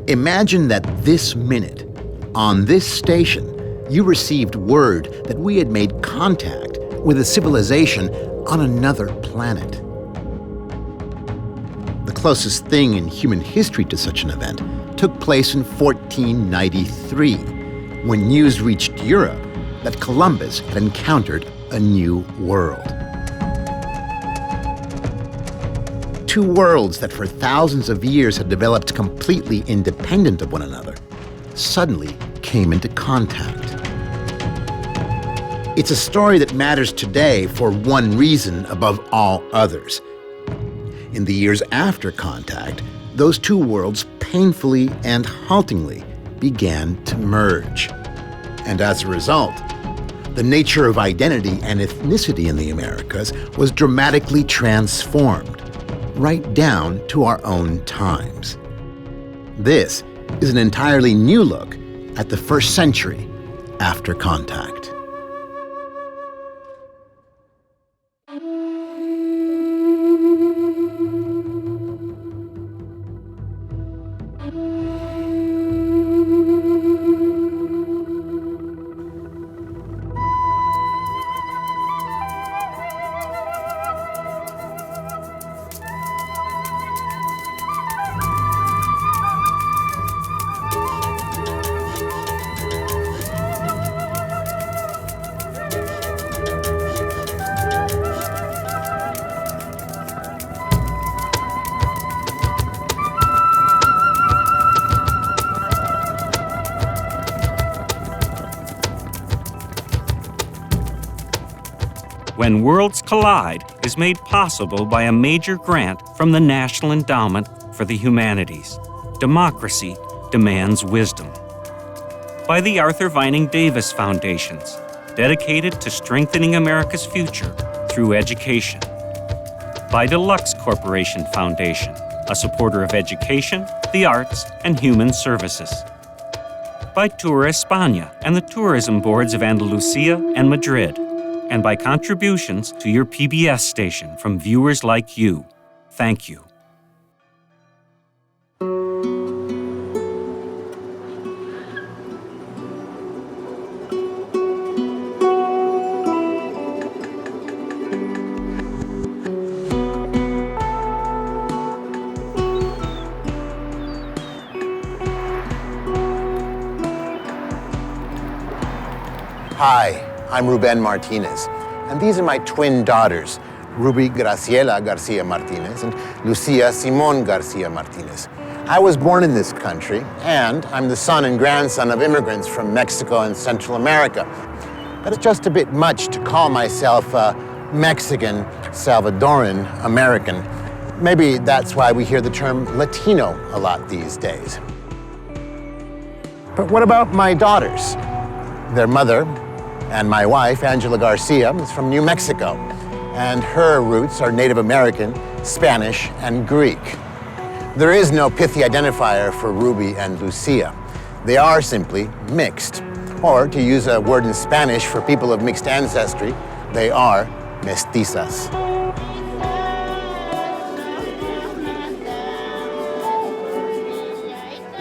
Imagine that this minute, on this station, you received word that we had made contact with a civilization on another planet. The closest thing in human history to such an event took place in 1493, when news reached Europe that Columbus had encountered a new world. Two worlds that for thousands of years had developed completely independent of one another suddenly came into contact. It's a story that matters today for one reason above all others. In the years after contact, those two worlds painfully and haltingly began to merge. And as a result, the nature of identity and ethnicity in the Americas was dramatically transformed, right down to our own times. This is an entirely new look at the first century after contact. When Worlds Collide is made possible by a major grant from the National Endowment for the Humanities. Democracy Demands Wisdom. By the Arthur Vining Davis Foundations, dedicated to strengthening America's future through education. By Deluxe Corporation Foundation, a supporter of education, the arts, and human services. By Tour España and the tourism boards of Andalusia and Madrid. And by contributions to your PBS station from viewers like you. Thank you. Hi, I'm Rubin Martinez, and these are my twin daughters, Ruby Graciela Garcia Martinez and Lucia Simon Garcia Martinez. I was born in this country, and I'm the son and grandson of immigrants from Mexico and Central America. But it's just a bit much to call myself a Mexican, Salvadoran American. Maybe that's why we hear the term Latino a lot these days. But what about my daughters? Their mother, and my wife, Angela Garcia, is from New Mexico, and her roots are Native American, Spanish, and Greek. There is no pithy identifier for Ruby and Lucia. They are simply mixed, or to use a word in Spanish for people of mixed ancestry, they are mestizas.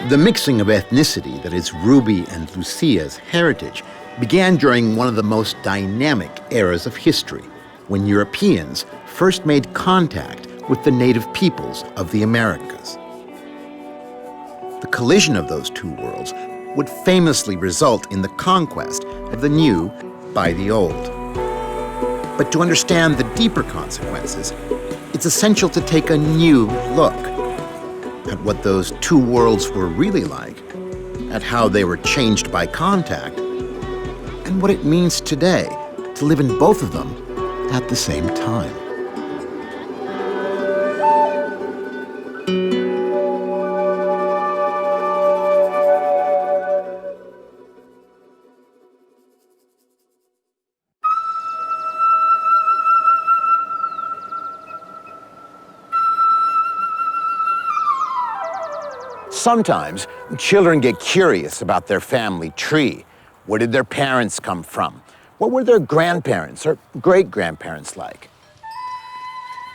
The mixing of ethnicity that is Ruby and Lucia's heritage began during one of the most dynamic eras of history, when Europeans first made contact with the native peoples of the Americas. The collision of those two worlds would famously result in the conquest of the new by the old. But to understand the deeper consequences, it's essential to take a new look at what those two worlds were really like, at how they were changed by contact, and what it means today to live in both of them at the same time. Sometimes children get curious about their family tree. Where did their parents come from? What were their grandparents or great-grandparents like?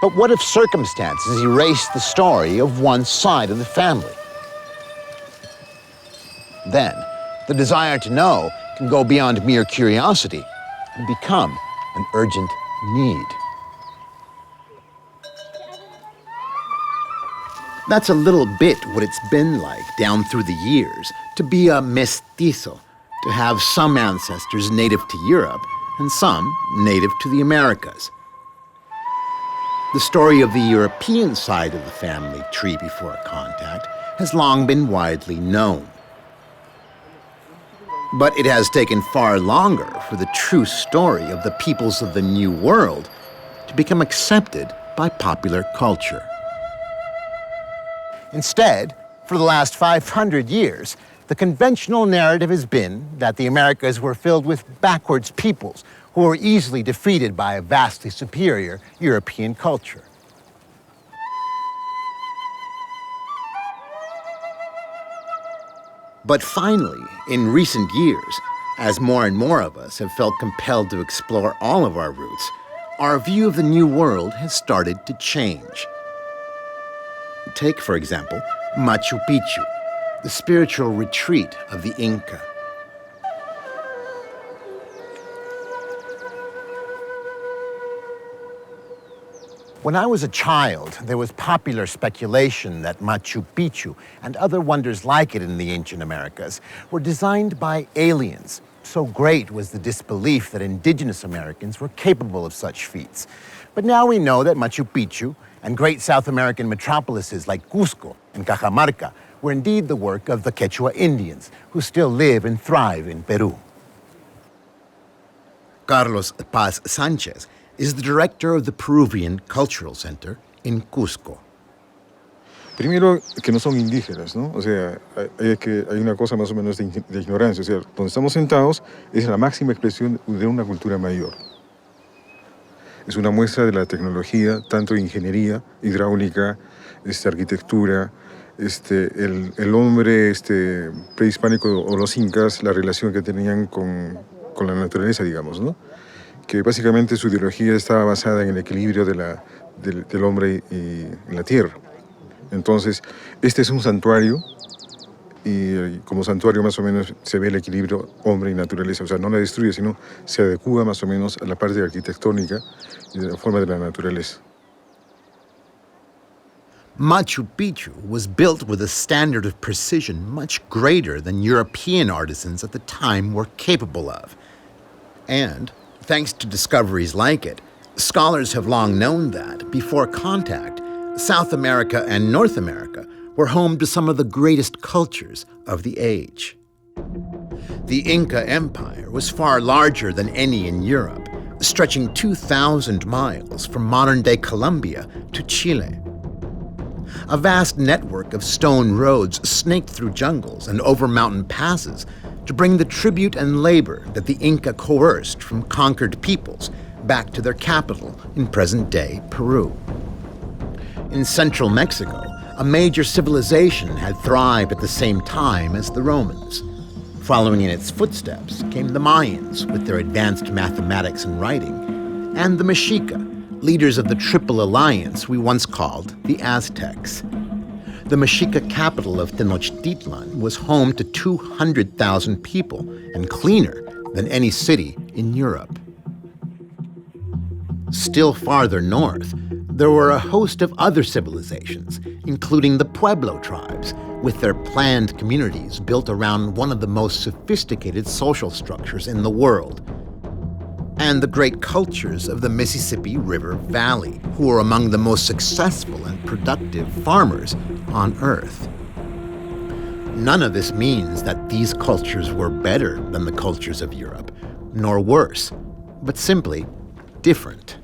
But what if circumstances erase the story of one side of the family? Then, the desire to know can go beyond mere curiosity and become an urgent need. That's a little bit what it's been like down through the years to be a mestizo, to have some ancestors native to Europe and some native to the Americas. The story of the European side of the family tree before contact has long been widely known. But it has taken far longer for the true story of the peoples of the New World to become accepted by popular culture. Instead, for the last 500 years, the conventional narrative has been that the Americas were filled with backwards peoples who were easily defeated by a vastly superior European culture. But finally, in recent years, as more and more of us have felt compelled to explore all of our roots, our view of the New World has started to change. Take, for example, Machu Picchu, the spiritual retreat of the Inca. When I was a child, there was popular speculation that Machu Picchu and other wonders like it in the ancient Americas were designed by aliens. So great was the disbelief that indigenous Americans were capable of such feats. But now we know that Machu Picchu and great South American metropolises like Cusco and Cajamarca were indeed the work of the Quechua Indians, who still live and thrive in Peru. Carlos Paz Sanchez is the director of the Peruvian Cultural Center in Cusco. Primero, que no son indígenas, ¿no? O sea, hay una cosa más o menos de ignorancia. O sea, donde estamos sentados es la máxima expresión de una cultura mayor. Es una muestra de la tecnología, tanto de ingeniería, hidráulica, arquitectura, el hombre prehispánico o los incas, la relación que tenían con la naturaleza, digamos, ¿no? Que básicamente su ideología estaba basada en el equilibrio del hombre y la tierra. Entonces, este es un santuario y como santuario más o menos se ve el equilibrio hombre y naturaleza. O sea, no la destruye, sino se adecúa más o menos a la parte arquitectónica y de la forma de la naturaleza. Machu Picchu was built with a standard of precision much greater than European artisans at the time were capable of. And thanks to discoveries like it, scholars have long known that, before contact, South America and North America were home to some of the greatest cultures of the age. The Inca Empire was far larger than any in Europe, stretching 2,000 miles from modern-day Colombia to Chile. A vast network of stone roads snaked through jungles and over mountain passes to bring the tribute and labor that the Inca coerced from conquered peoples back to their capital in present-day Peru. In central Mexico, a major civilization had thrived at the same time as the Romans. Following in its footsteps came the Mayans with their advanced mathematics and writing, and the Mexica, leaders of the Triple Alliance we once called the Aztecs. The Mexica capital of Tenochtitlan was home to 200,000 people and cleaner than any city in Europe. Still farther north, there were a host of other civilizations, including the Pueblo tribes, with their planned communities built around one of the most sophisticated social structures in the world, and the great cultures of the Mississippi River Valley, who were among the most successful and productive farmers on Earth. None of this means that these cultures were better than the cultures of Europe, nor worse, but simply different.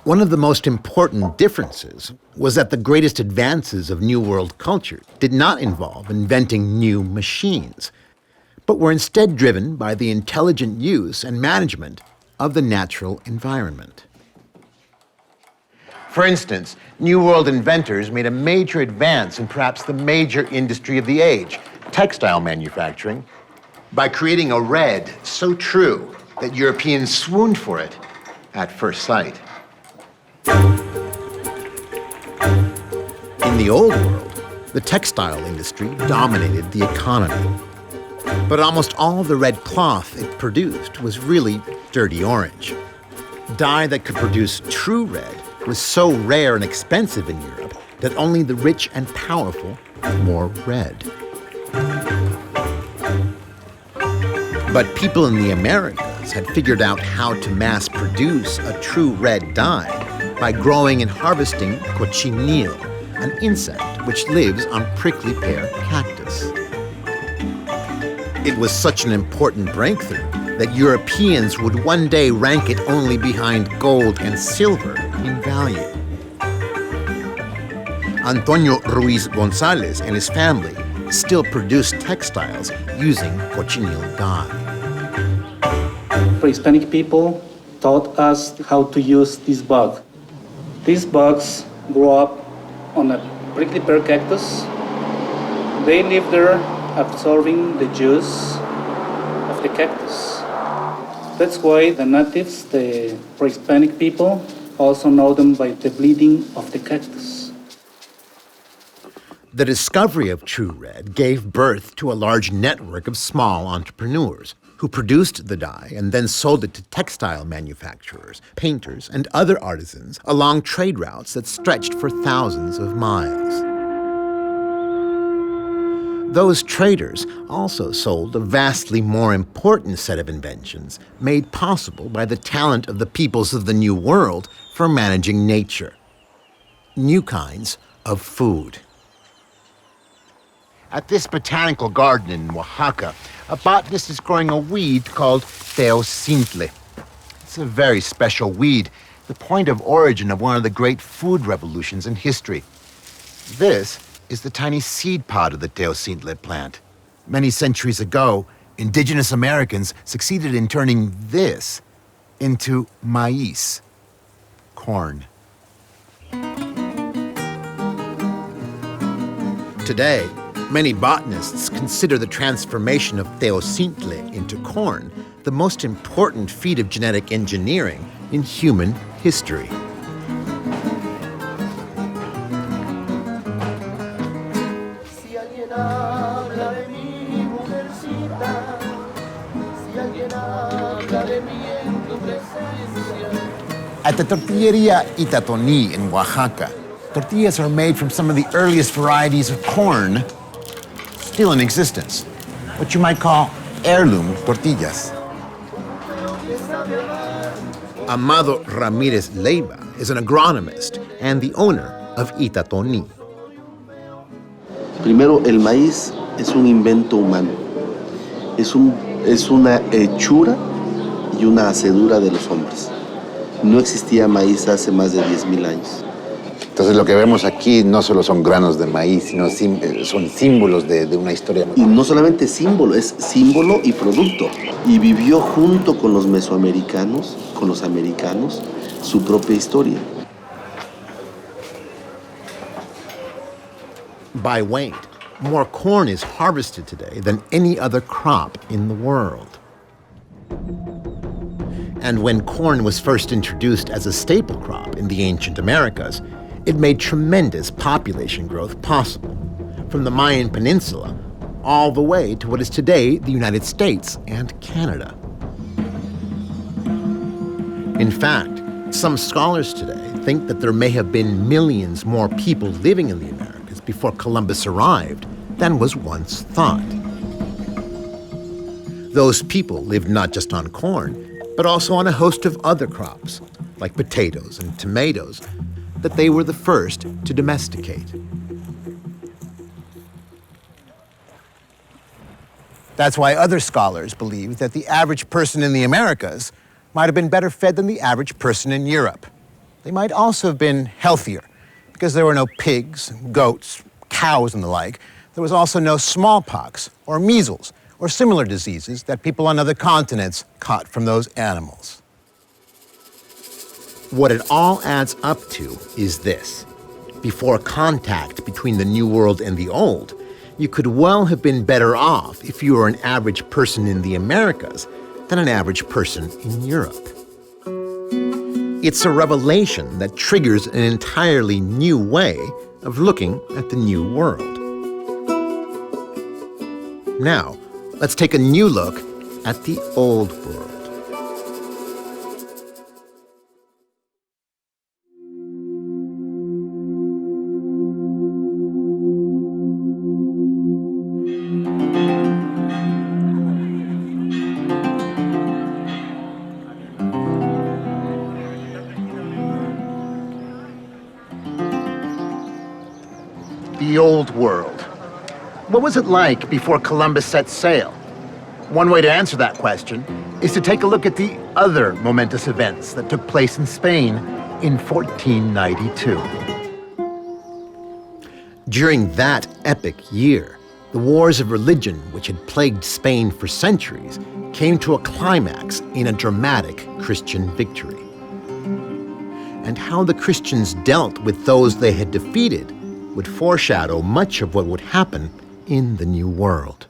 One of the most important differences was that the greatest advances of New World culture did not involve inventing new machines, but were instead driven by the intelligent use and management of the natural environment. For instance, New World inventors made a major advance in perhaps the major industry of the age, textile manufacturing, by creating a red so true that Europeans swooned for it, at first sight. In the old world, the textile industry dominated the economy. But almost all the red cloth it produced was really dirty orange. Dye that could produce true red was so rare and expensive in Europe that only the rich and powerful wore red. But people in the Americas had figured out how to mass produce a true red dye by growing and harvesting cochineal, an insect which lives on prickly pear cactus. It was such an important breakthrough that Europeans would one day rank it only behind gold and silver in value. Antonio Ruiz Gonzalez and his family still produce textiles using cochineal dye. Pre-Hispanic people taught us how to use this bug. These bugs grow up on a prickly pear cactus. They live there absorbing the juice of the cactus. That's why the natives, the pre-Hispanic people, also know them by the bleeding of the cactus. The discovery of true red gave birth to a large network of small entrepreneurs who produced the dye and then sold it to textile manufacturers, painters, and other artisans along trade routes that stretched for thousands of miles. Those traders also sold a vastly more important set of inventions made possible by the talent of the peoples of the New World for managing nature. New kinds of food. At this botanical garden in Oaxaca, a botanist is growing a weed called teocintle. It's a very special weed, the point of origin of one of the great food revolutions in history. This is the tiny seed pod of the teocintle plant. Many centuries ago, indigenous Americans succeeded in turning this into maíz, corn. Today, many botanists consider the transformation of teocintle into corn the most important feat of genetic engineering in human history. At the Tortilleria Itatoni in Oaxaca, tortillas are made from some of the earliest varieties of corn still in existence, what you might call heirloom tortillas. Amado Ramirez Leiva is an agronomist and the owner of Itatoni. Primero, el maíz es un invento humano. Es una hechura y una hacedura de los hombres. No existía maíz hace más de 10,000 años. Entonces lo que vemos aquí no solo son granos de maíz, sino son símbolos de una historia. Y no solamente símbolo, es símbolo y producto. Y vivió junto con los mesoamericanos, con los americanos, su propia historia. By weight, more corn is harvested today than any other crop in the world. And when corn was first introduced as a staple crop in the ancient Americas, it made tremendous population growth possible, from the Mayan Peninsula all the way to what is today the United States and Canada. In fact, some scholars today think that there may have been millions more people living in the Americas before Columbus arrived than was once thought. Those people lived not just on corn, but also on a host of other crops, like potatoes and tomatoes, that they were the first to domesticate. That's why other scholars believe that the average person in the Americas might have been better fed than the average person in Europe. They might also have been healthier, because there were no pigs, goats, cows, and the like. There was also no smallpox or measles or similar diseases that people on other continents caught from those animals. What it all adds up to is this. Before contact between the New World and the Old, you could well have been better off if you were an average person in the Americas than an average person in Europe. It's a revelation that triggers an entirely new way of looking at the new world. Now, let's take a new look at the old world. The old world. What was it like before Columbus set sail? One way to answer that question is to take a look at the other momentous events that took place in Spain in 1492. During that epic year, the wars of religion which had plagued Spain for centuries came to a climax in a dramatic Christian victory. And how the Christians dealt with those they had defeated would foreshadow much of what would happen in the New World.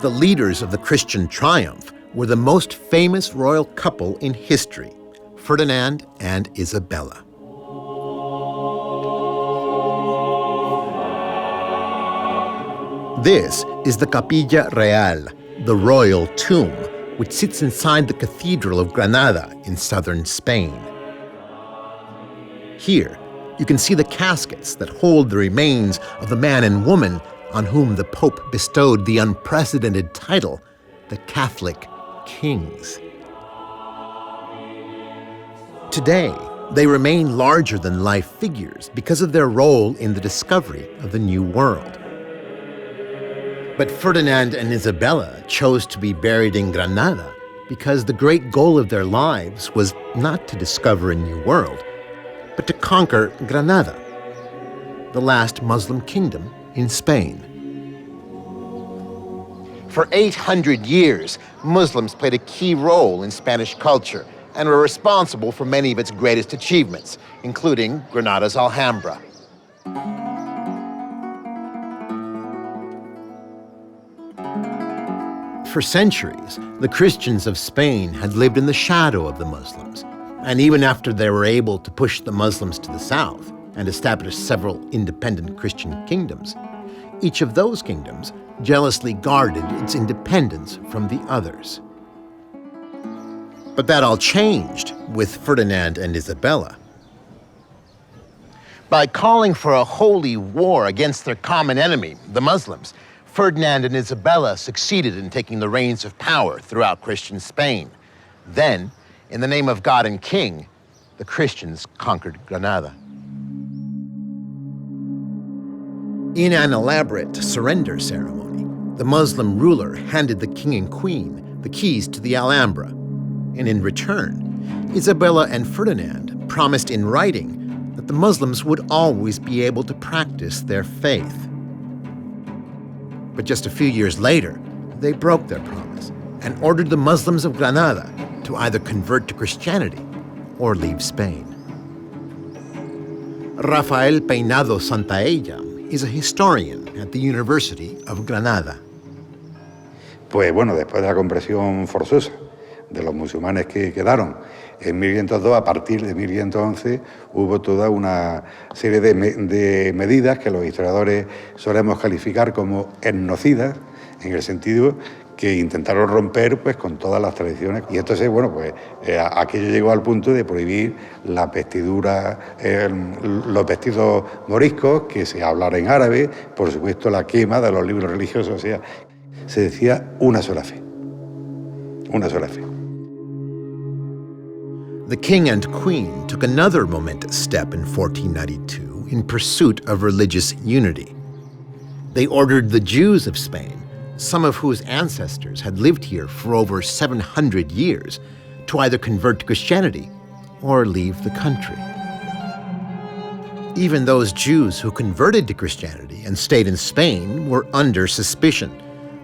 The leaders of the Christian triumph were the most famous royal couple in history, Ferdinand and Isabella. This is the Capilla Real, the royal tomb, which sits inside the Cathedral of Granada in southern Spain. Here, you can see the caskets that hold the remains of the man and woman on whom the Pope bestowed the unprecedented title, the Catholic Kings. Today, they remain larger-than-life figures because of their role in the discovery of the New World. But Ferdinand and Isabella chose to be buried in Granada because the great goal of their lives was not to discover a new world, but to conquer Granada, the last Muslim kingdom in Spain. For 800 years, Muslims played a key role in Spanish culture and were responsible for many of its greatest achievements, including Granada's Alhambra. For centuries, the Christians of Spain had lived in the shadow of the Muslims, and even after they were able to push the Muslims to the south and establish several independent Christian kingdoms, each of those kingdoms jealously guarded its independence from the others. But that all changed with Ferdinand and Isabella. By calling for a holy war against their common enemy, the Muslims, Ferdinand and Isabella succeeded in taking the reins of power throughout Christian Spain. Then, in the name of God and King, the Christians conquered Granada. In an elaborate surrender ceremony, the Muslim ruler handed the king and queen the keys to the Alhambra, and in return, Isabella and Ferdinand promised in writing that the Muslims would always be able to practice their faith. But just a few years later, they broke their promise and ordered the Muslims of Granada to either convert to Christianity or leave Spain. Rafael Peinado Santaella is a historian at the University of Granada. Pues bueno, después de la conversión forzosa de los musulmanes que quedaron en 1502, a partir de 1511 hubo toda una serie de medidas que los historiadores solemos calificar como etnocidas, en el sentido que intentaron romper pues con todas las tradiciones. Y entonces, bueno, pues aquello llegó al punto de prohibir la vestidura, los vestidos moriscos, que se hablara en árabe, por supuesto la quema de los libros religiosos, o sea, se decía una sola fe. Una sola fe. The king and queen took another momentous step in 1492 in pursuit of religious unity. They ordered the Jews of Spain, some of whose ancestors had lived here for over 700 years, to either convert to Christianity or leave the country. Even those Jews who converted to Christianity and stayed in Spain were under suspicion,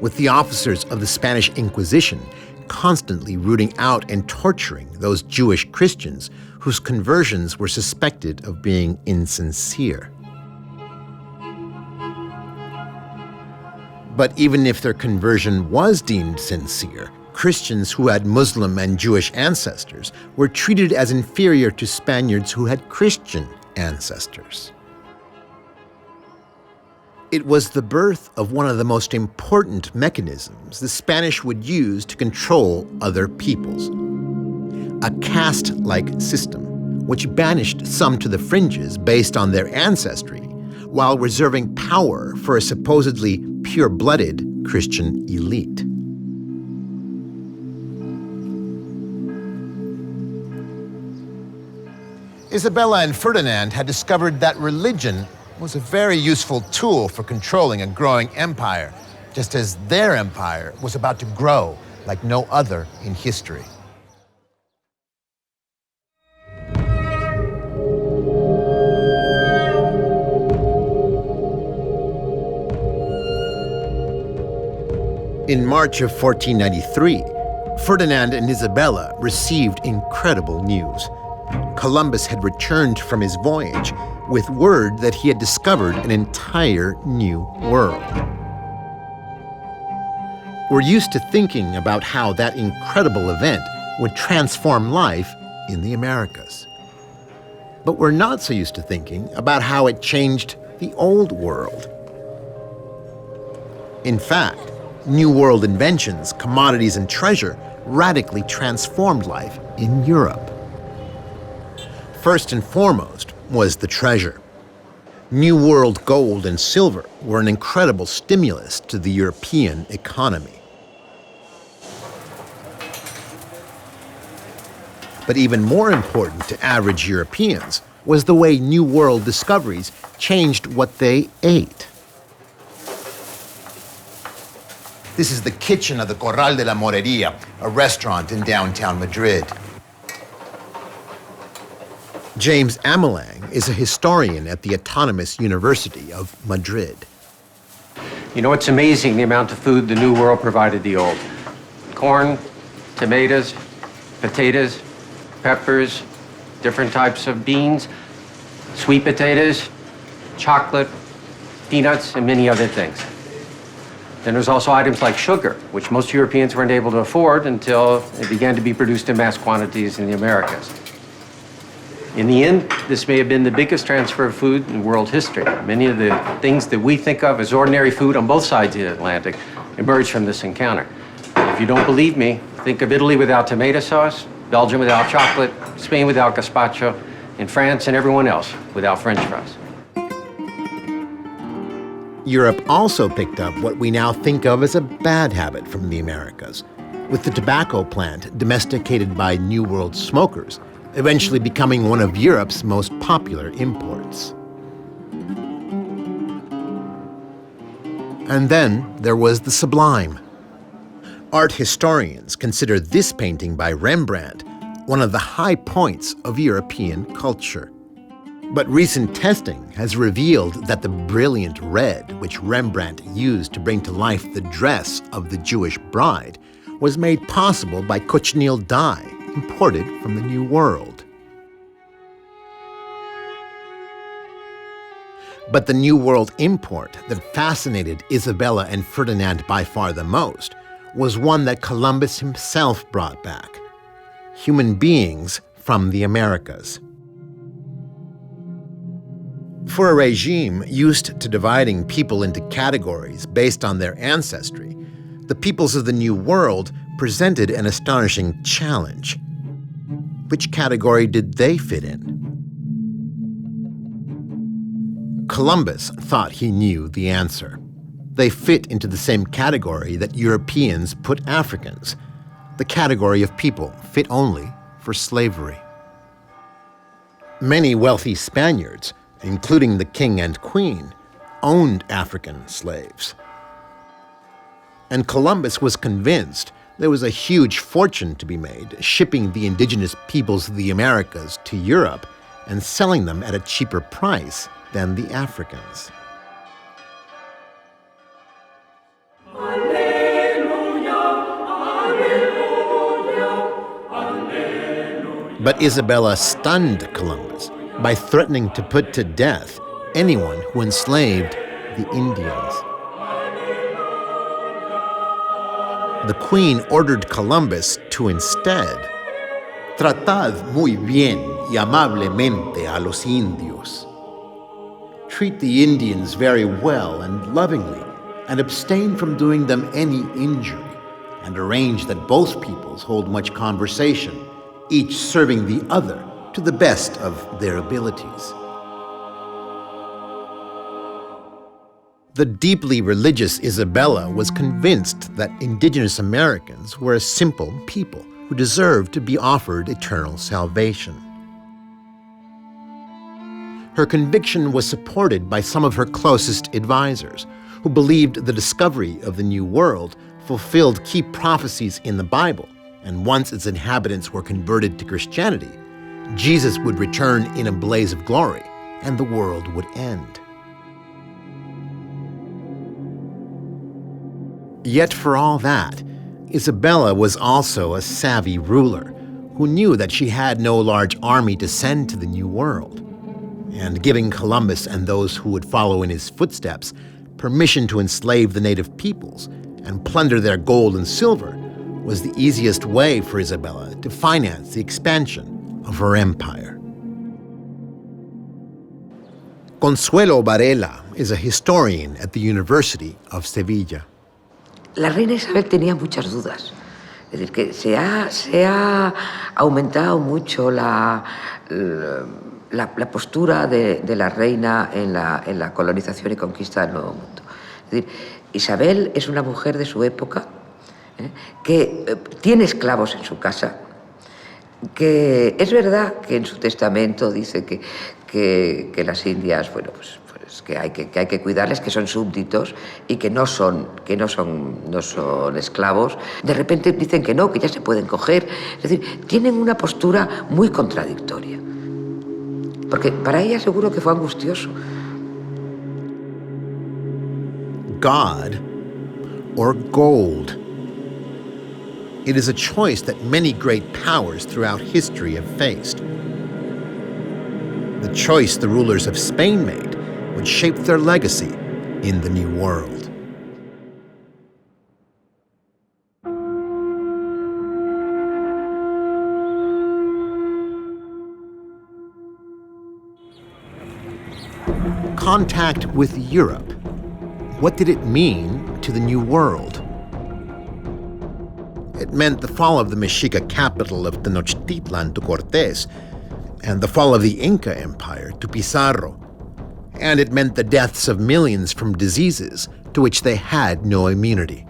with the officers of the Spanish Inquisition constantly rooting out and torturing those Jewish Christians whose conversions were suspected of being insincere. But even if their conversion was deemed sincere, Christians who had Muslim and Jewish ancestors were treated as inferior to Spaniards who had Christian ancestors. It was the birth of one of the most important mechanisms the Spanish would use to control other peoples. A caste-like system, which banished some to the fringes based on their ancestry, while reserving power for a supposedly pure-blooded Christian elite. Isabella and Ferdinand had discovered that religion was a very useful tool for controlling a growing empire, just as their empire was about to grow like no other in history. In March of 1493, Ferdinand and Isabella received incredible news. Columbus had returned from his voyage with word that he had discovered an entire new world. We're used to thinking about how that incredible event would transform life in the Americas. But we're not so used to thinking about how it changed the old world. In fact, New World inventions, commodities, and treasure radically transformed life in Europe. First and foremost was the treasure. New World gold and silver were an incredible stimulus to the European economy. But even more important to average Europeans was the way New World discoveries changed what they ate. This is the kitchen of the Corral de la Moreria, a restaurant in downtown Madrid. James Amelang is a historian at the Autonomous University of Madrid. You know, it's amazing the amount of food the New World provided the Old. Corn, tomatoes, potatoes, peppers, different types of beans, sweet potatoes, chocolate, peanuts, and many other things. Then there's also items like sugar, which most Europeans weren't able to afford until it began to be produced in mass quantities in the Americas. In the end, this may have been the biggest transfer of food in world history. Many of the things that we think of as ordinary food on both sides of the Atlantic emerged from this encounter. If you don't believe me, think of Italy without tomato sauce, Belgium without chocolate, Spain without gazpacho, and France and everyone else without French fries. Europe also picked up what we now think of as a bad habit from the Americas, with the tobacco plant domesticated by New World smokers, eventually becoming one of Europe's most popular imports. And then there was the sublime. Art historians consider this painting by Rembrandt one of the high points of European culture. But recent testing has revealed that the brilliant red, which Rembrandt used to bring to life the dress of the Jewish bride, was made possible by cochineal dye imported from the New World. But the New World import that fascinated Isabella and Ferdinand by far the most was one that Columbus himself brought back: human beings from the Americas. For a regime used to dividing people into categories based on their ancestry, the peoples of the New World presented an astonishing challenge. Which category did they fit in? Columbus thought he knew the answer. They fit into the same category that Europeans put Africans, the category of people fit only for slavery. Many wealthy Spaniards, including the king and queen, owned African slaves. And Columbus was convinced there was a huge fortune to be made shipping the indigenous peoples of the Americas to Europe and selling them at a cheaper price than the Africans. But Isabella stunned Columbus by threatening to put to death anyone who enslaved the Indians. The queen ordered Columbus to instead "Tratad muy bien y amablemente a los indios." Treat the Indians very well and lovingly, and abstain from doing them any injury, and arrange that both peoples hold much conversation, each serving the other to the best of their abilities. The deeply religious Isabella was convinced that indigenous Americans were a simple people who deserved to be offered eternal salvation. Her conviction was supported by some of her closest advisors, who believed the discovery of the New World fulfilled key prophecies in the Bible, and once its inhabitants were converted to Christianity, Jesus would return in a blaze of glory, and the world would end. Yet for all that, Isabella was also a savvy ruler who knew that she had no large army to send to the New World. And giving Columbus and those who would follow in his footsteps permission to enslave the native peoples and plunder their gold and silver was the easiest way for Isabella to finance the expansion of her empire. Consuelo Varela is a historian at the University of Sevilla. La reina Isabel tenía muchas dudas. Es decir, que se ha aumentado mucho la postura de la reina en la colonización y conquista del Nuevo Mundo. Es decir, Isabel es una mujer de su época, que tiene esclavos en su casa, que es verdad que en su testamento dice que las indias, bueno, pues que hay que cuidarles, que son súbditos y que no son esclavos. De repente dicen que no, que ya se pueden coger. Es decir, tienen una postura muy contradictoria. Porque para ella seguro que fue angustioso. God or gold? It is a choice that many great powers throughout history have faced. The choice the rulers of Spain made would shape their legacy in the New World. Contact with Europe. What did it mean to the New World? It meant the fall of the Mexica capital of Tenochtitlan to Cortés, and the fall of the Inca Empire to Pizarro. And it meant the deaths of millions from diseases to which they had no immunity.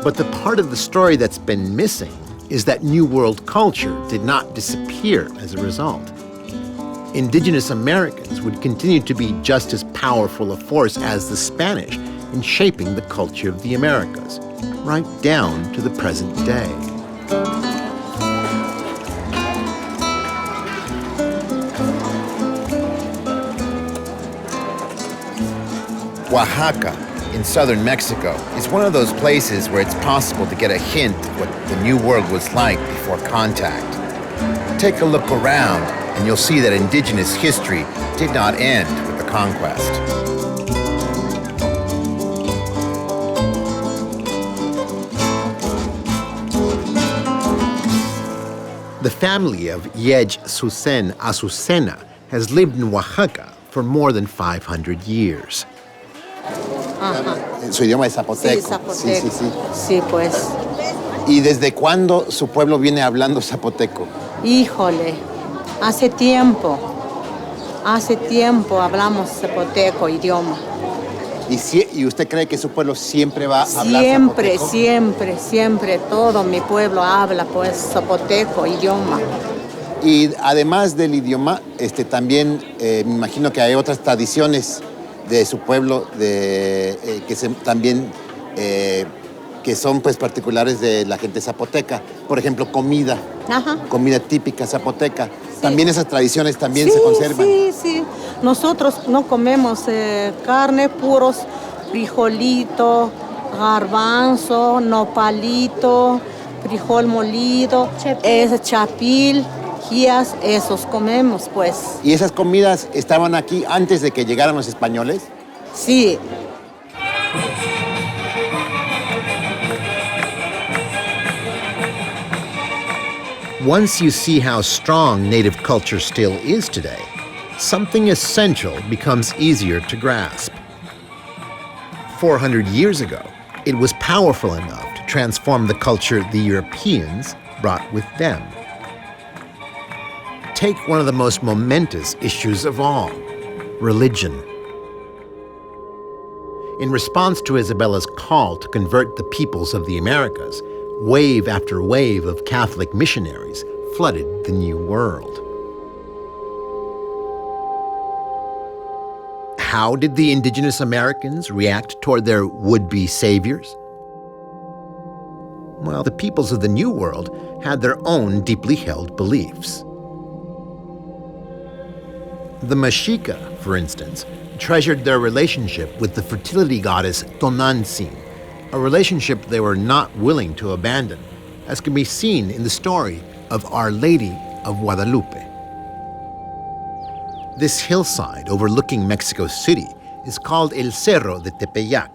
But the part of the story that's been missing is that New World culture did not disappear as a result. Indigenous Americans would continue to be just as powerful a force as the Spanish in shaping the culture of the Americas, right down to the present day. Oaxaca, in southern Mexico, is one of those places where it's possible to get a hint of what the New World was like before contact. Take a look around, and you'll see that indigenous history did not end with the conquest. The family of Yej Susen Azucena has lived in Oaxaca for more than 500 years. Su idioma es zapoteco. Sí, zapoteco. Sí, pues. ¿Y desde cuándo su pueblo viene hablando zapoteco? Híjole, hace tiempo hablamos zapoteco, idioma. ¿Y usted cree que su pueblo siempre va a hablar zapoteco? Siempre, todo mi pueblo habla pues zapoteco, idioma. Y además del idioma, también me imagino que hay otras tradiciones de su pueblo, también que son pues particulares de la gente zapoteca. Por ejemplo, comida, comida típica zapoteca. Sí. También esas tradiciones también se conservan. Sí. Nosotros no comemos carne, puros frijolito, garbanzo, nopalito, frijol molido, chapil, guías, esos comemos, pues. ¿Y esas comidas estaban aquí antes de que llegaran los españoles? Sí. Once you see how strong native culture still is today, something essential becomes easier to grasp. 400 years ago, it was powerful enough to transform the culture the Europeans brought with them. Take one of the most momentous issues of all, religion. In response to Isabella's call to convert the peoples of the Americas, wave after wave of Catholic missionaries flooded the New World. How did the indigenous Americans react toward their would-be saviors? Well, the peoples of the New World had their own deeply held beliefs. The Mexica, for instance, treasured their relationship with the fertility goddess Tonantzin, a relationship they were not willing to abandon, as can be seen in the story of Our Lady of Guadalupe. This hillside overlooking Mexico City is called El Cerro de Tepeyac,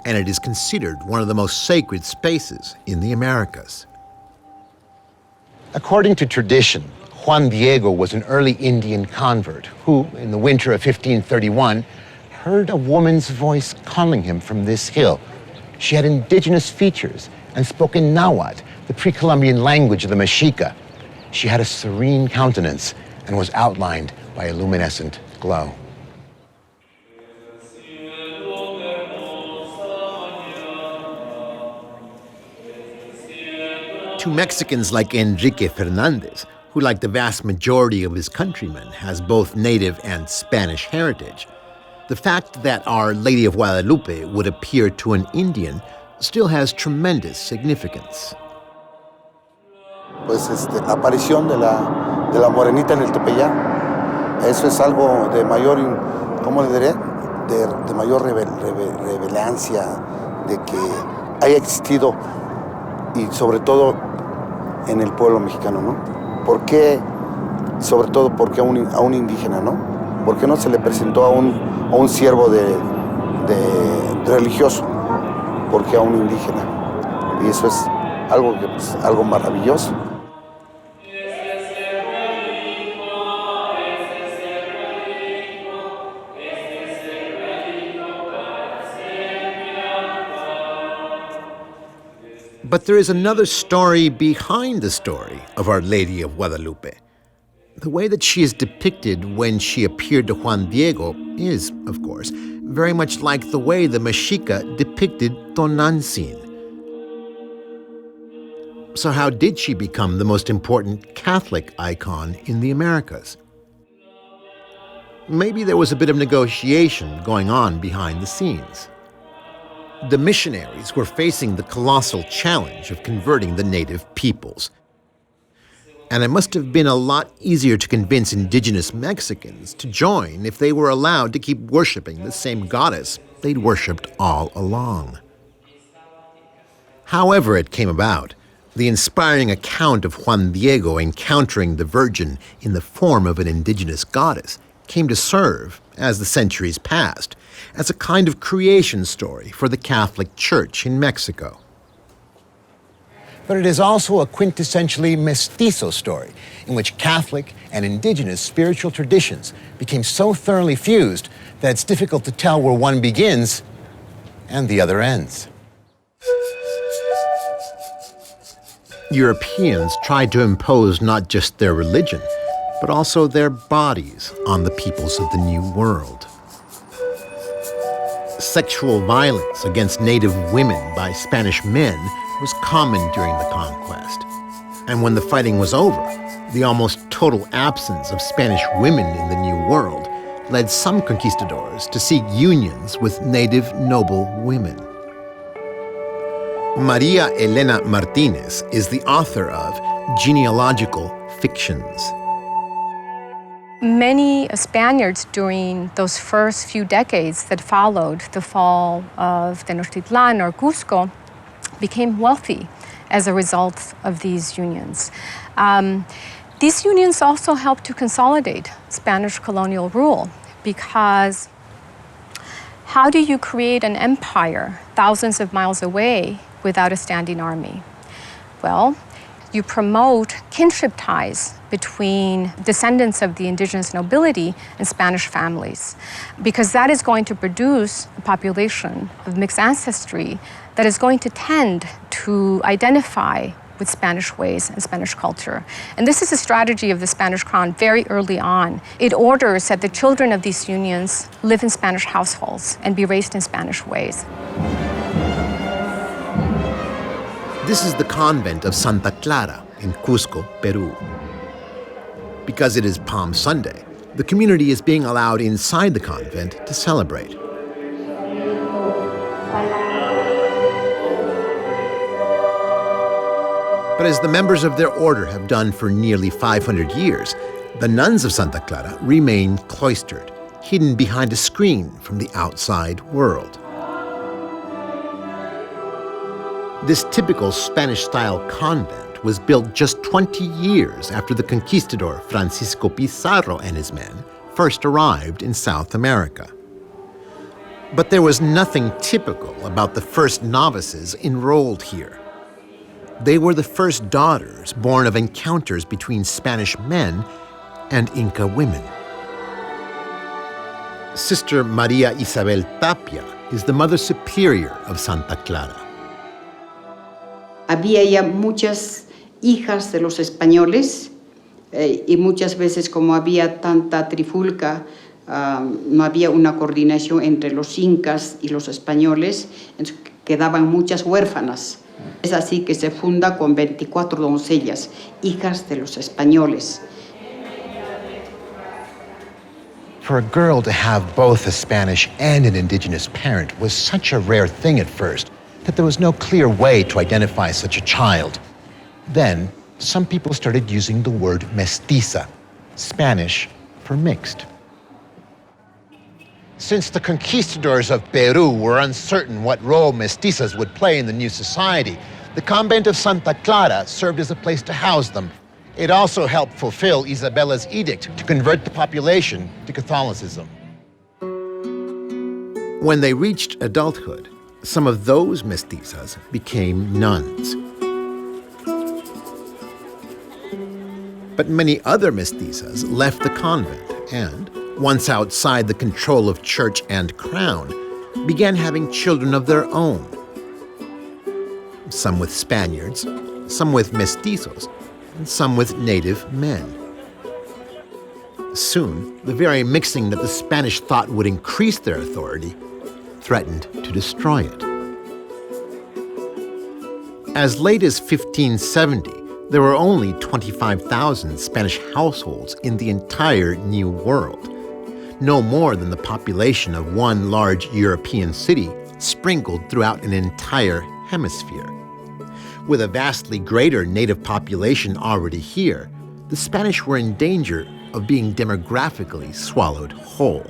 and it is considered one of the most sacred spaces in the Americas. According to tradition, Juan Diego was an early Indian convert who, in the winter of 1531, heard a woman's voice calling him from this hill. She had indigenous features and spoke in Nahuatl, the pre-Columbian language of the Mexica. She had a serene countenance and was outlined by a luminescent glow. To Mexicans like Enrique Fernandez, who, like the vast majority of his countrymen, has both native and Spanish heritage, the fact that Our Lady of Guadalupe would appear to an Indian still has tremendous significance. Pues la aparición de la morenita en el Tepeyac, eso es algo de mayor, ¿cómo le diré? De mayor revelancia, de que haya existido, y sobre todo en el pueblo mexicano, ¿no? ¿Por qué? Sobre todo, ¿por qué a un indígena, no? ¿Por qué no se le presentó a un siervo de religioso? ¿Por qué a un indígena? Y eso es algo, pues, algo maravilloso. But there is another story behind the story of Our Lady of Guadalupe. The way that she is depicted when she appeared to Juan Diego is, of course, very much like the way the Mexica depicted Tonantzin. So how did she become the most important Catholic icon in the Americas? Maybe there was a bit of negotiation going on behind the scenes. The missionaries were facing the colossal challenge of converting the native peoples. And it must have been a lot easier to convince indigenous Mexicans to join if they were allowed to keep worshiping the same goddess they'd worshipped all along. However it came about, the inspiring account of Juan Diego encountering the Virgin in the form of an indigenous goddess came to serve, as the centuries passed, as a kind of creation story for the Catholic Church in Mexico. But it is also a quintessentially mestizo story in which Catholic and indigenous spiritual traditions became so thoroughly fused that it's difficult to tell where one begins and the other ends. Europeans tried to impose not just their religion, but also their bodies on the peoples of the New World. Sexual violence against native women by Spanish men was common during the conquest. And when the fighting was over, the almost total absence of Spanish women in the New World led some conquistadors to seek unions with native noble women. Maria Elena Martinez is the author of Genealogical Fictions. Many Spaniards during those first few decades that followed the fall of Tenochtitlan or Cusco became wealthy as a result of these unions. These unions also helped to consolidate Spanish colonial rule, because how do you create an empire thousands of miles away without a standing army? Well, you promote kinship ties between descendants of the indigenous nobility and Spanish families, because that is going to produce a population of mixed ancestry that is going to tend to identify with Spanish ways and Spanish culture. And this is a strategy of the Spanish crown very early on. It orders that the children of these unions live in Spanish households and be raised in Spanish ways. This is the convent of Santa Clara in Cusco, Peru. Because it is Palm Sunday, the community is being allowed inside the convent to celebrate. But as the members of their order have done for nearly 500 years, the nuns of Santa Clara remain cloistered, hidden behind a screen from the outside world. This typical Spanish-style convent was built just 20 years after the conquistador Francisco Pizarro and his men first arrived in South America. But there was nothing typical about the first novices enrolled here. They were the first daughters born of encounters between Spanish men and Inca women. Sister Maria Isabel Tapia is the Mother Superior of Santa Clara. Había ya muchas hijas de los españoles y muchas veces, como había tanta trifulca, no había una coordinación entre los incas y los españoles, quedaban muchas huérfanas. Es así que se funda con 24 doncellas, hijas de los españoles. For a girl to have both a Spanish and an indigenous parent was such a rare thing at first that there was no clear way to identify such a child. Then, some people started using the word mestiza, Spanish for mixed. Since the conquistadors of Peru were uncertain what role mestizas would play in the new society, the convent of Santa Clara served as a place to house them. It also helped fulfill Isabella's edict to convert the population to Catholicism. When they reached adulthood, some of those mestizas became nuns. But many other mestizas left the convent and, once outside the control of church and crown, began having children of their own. Some with Spaniards, some with mestizos, and some with native men. Soon, the very mixing that the Spanish thought would increase their authority threatened to destroy it. As late as 1570, there were only 25,000 Spanish households in the entire New World, no more than the population of one large European city sprinkled throughout an entire hemisphere. With a vastly greater native population already here, the Spanish were in danger of being demographically swallowed whole.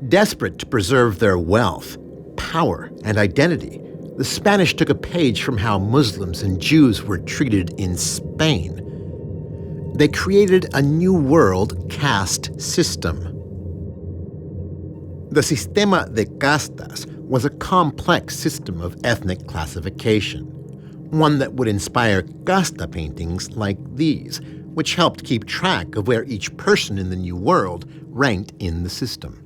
Desperate to preserve their wealth, power, and identity, the Spanish took a page from how Muslims and Jews were treated in Spain. They created a new world caste system. The Sistema de Castas was a complex system of ethnic classification, one that would inspire casta paintings like these, which helped keep track of where each person in the New World ranked in the system.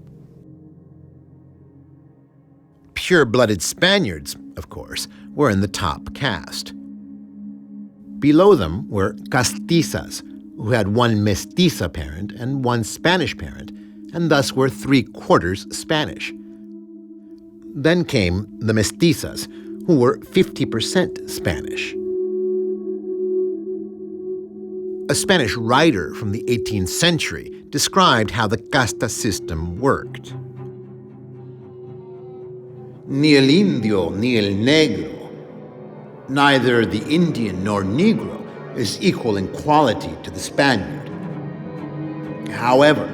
Pure-blooded Spaniards, of course, were in the top caste. Below them were castizas, who had one mestiza parent and one Spanish parent, and thus were 3/4 Spanish. Then came the mestizas, who were 50% Spanish. A Spanish writer from the 18th century described how the casta system worked. Ni el indio ni el negro, neither the Indian nor Negro, is equal in quality to the Spaniard. However,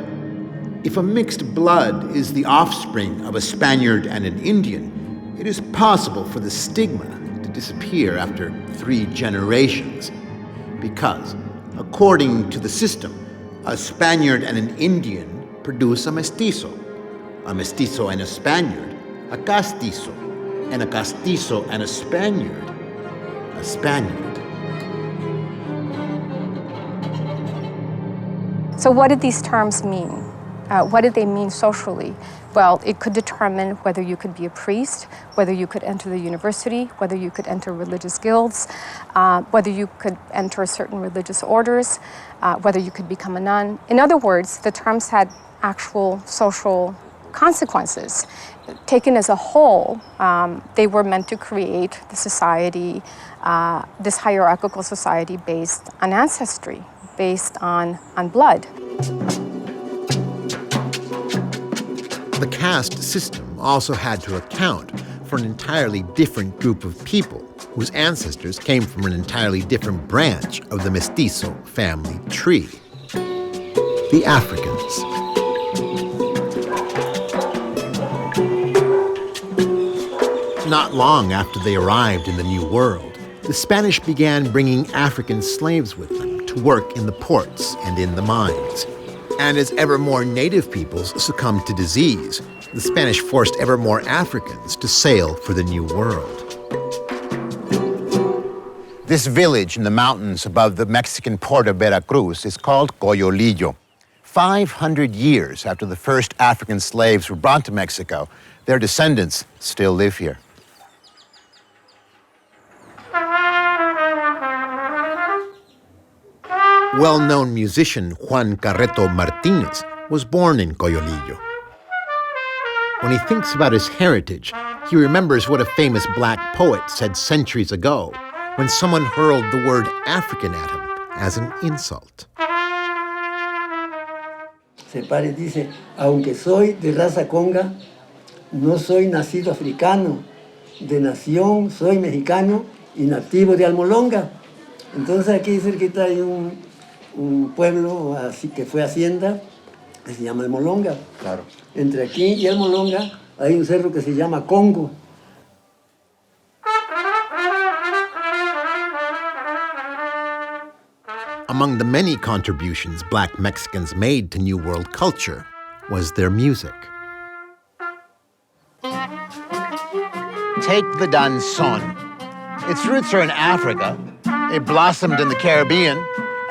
if a mixed blood is the offspring of a Spaniard and an Indian, it is possible for the stigma to disappear after 3 generations, because, according to the system, a Spaniard and an Indian produce a mestizo and a Spaniard, a castizo, and a castizo and a Spaniard. So what did these terms mean? What did they mean socially? Well, it could determine whether you could be a priest, whether you could enter the university, whether you could enter religious guilds, whether you could enter certain religious orders, whether you could become a nun. In other words, the terms had actual social consequences. Taken as a whole, they were meant to create the society, this hierarchical society based on ancestry, based on blood. The caste system also had to account for an entirely different group of people whose ancestors came from an entirely different branch of the mestizo family tree, the Africans. Not long after they arrived in the New World, the Spanish began bringing African slaves with them to work in the ports and in the mines. And as ever more native peoples succumbed to disease, the Spanish forced ever more Africans to sail for the New World. This village in the mountains above the Mexican port of Veracruz is called Coyolillo. 500 years after the first African slaves were brought to Mexico, their descendants still live here. Well-known musician Juan Carreto Martinez was born in Coyolillo. When he thinks about his heritage, he remembers what a famous black poet said centuries ago when someone hurled the word African at him as an insult. Se pare dice, aunque soy de raza conga, no soy nacido africano, de nación soy mexicano y nativo de Almolonga. Entonces aquí cerquita hay un pueblo así que fue hacienda que se llama Almolonga. Claro. Entre aquí y Almolonga hay un cerro que se llama Congo. Among the many contributions Black Mexicans made to New World culture was their music. Take the danzón. Its roots are in Africa. It blossomed in the Caribbean,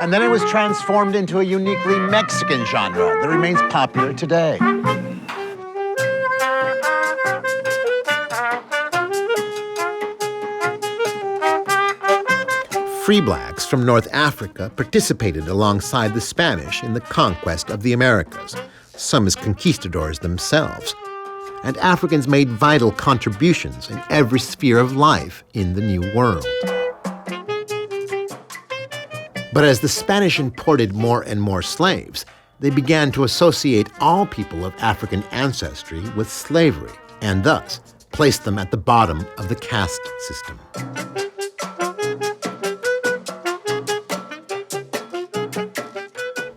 and then it was transformed into a uniquely Mexican genre that remains popular today. Free blacks from North Africa participated alongside the Spanish in the conquest of the Americas, some as conquistadors themselves. And Africans made vital contributions in every sphere of life in the New World. But as the Spanish imported more and more slaves, they began to associate all people of African ancestry with slavery, and thus placed them at the bottom of the caste system.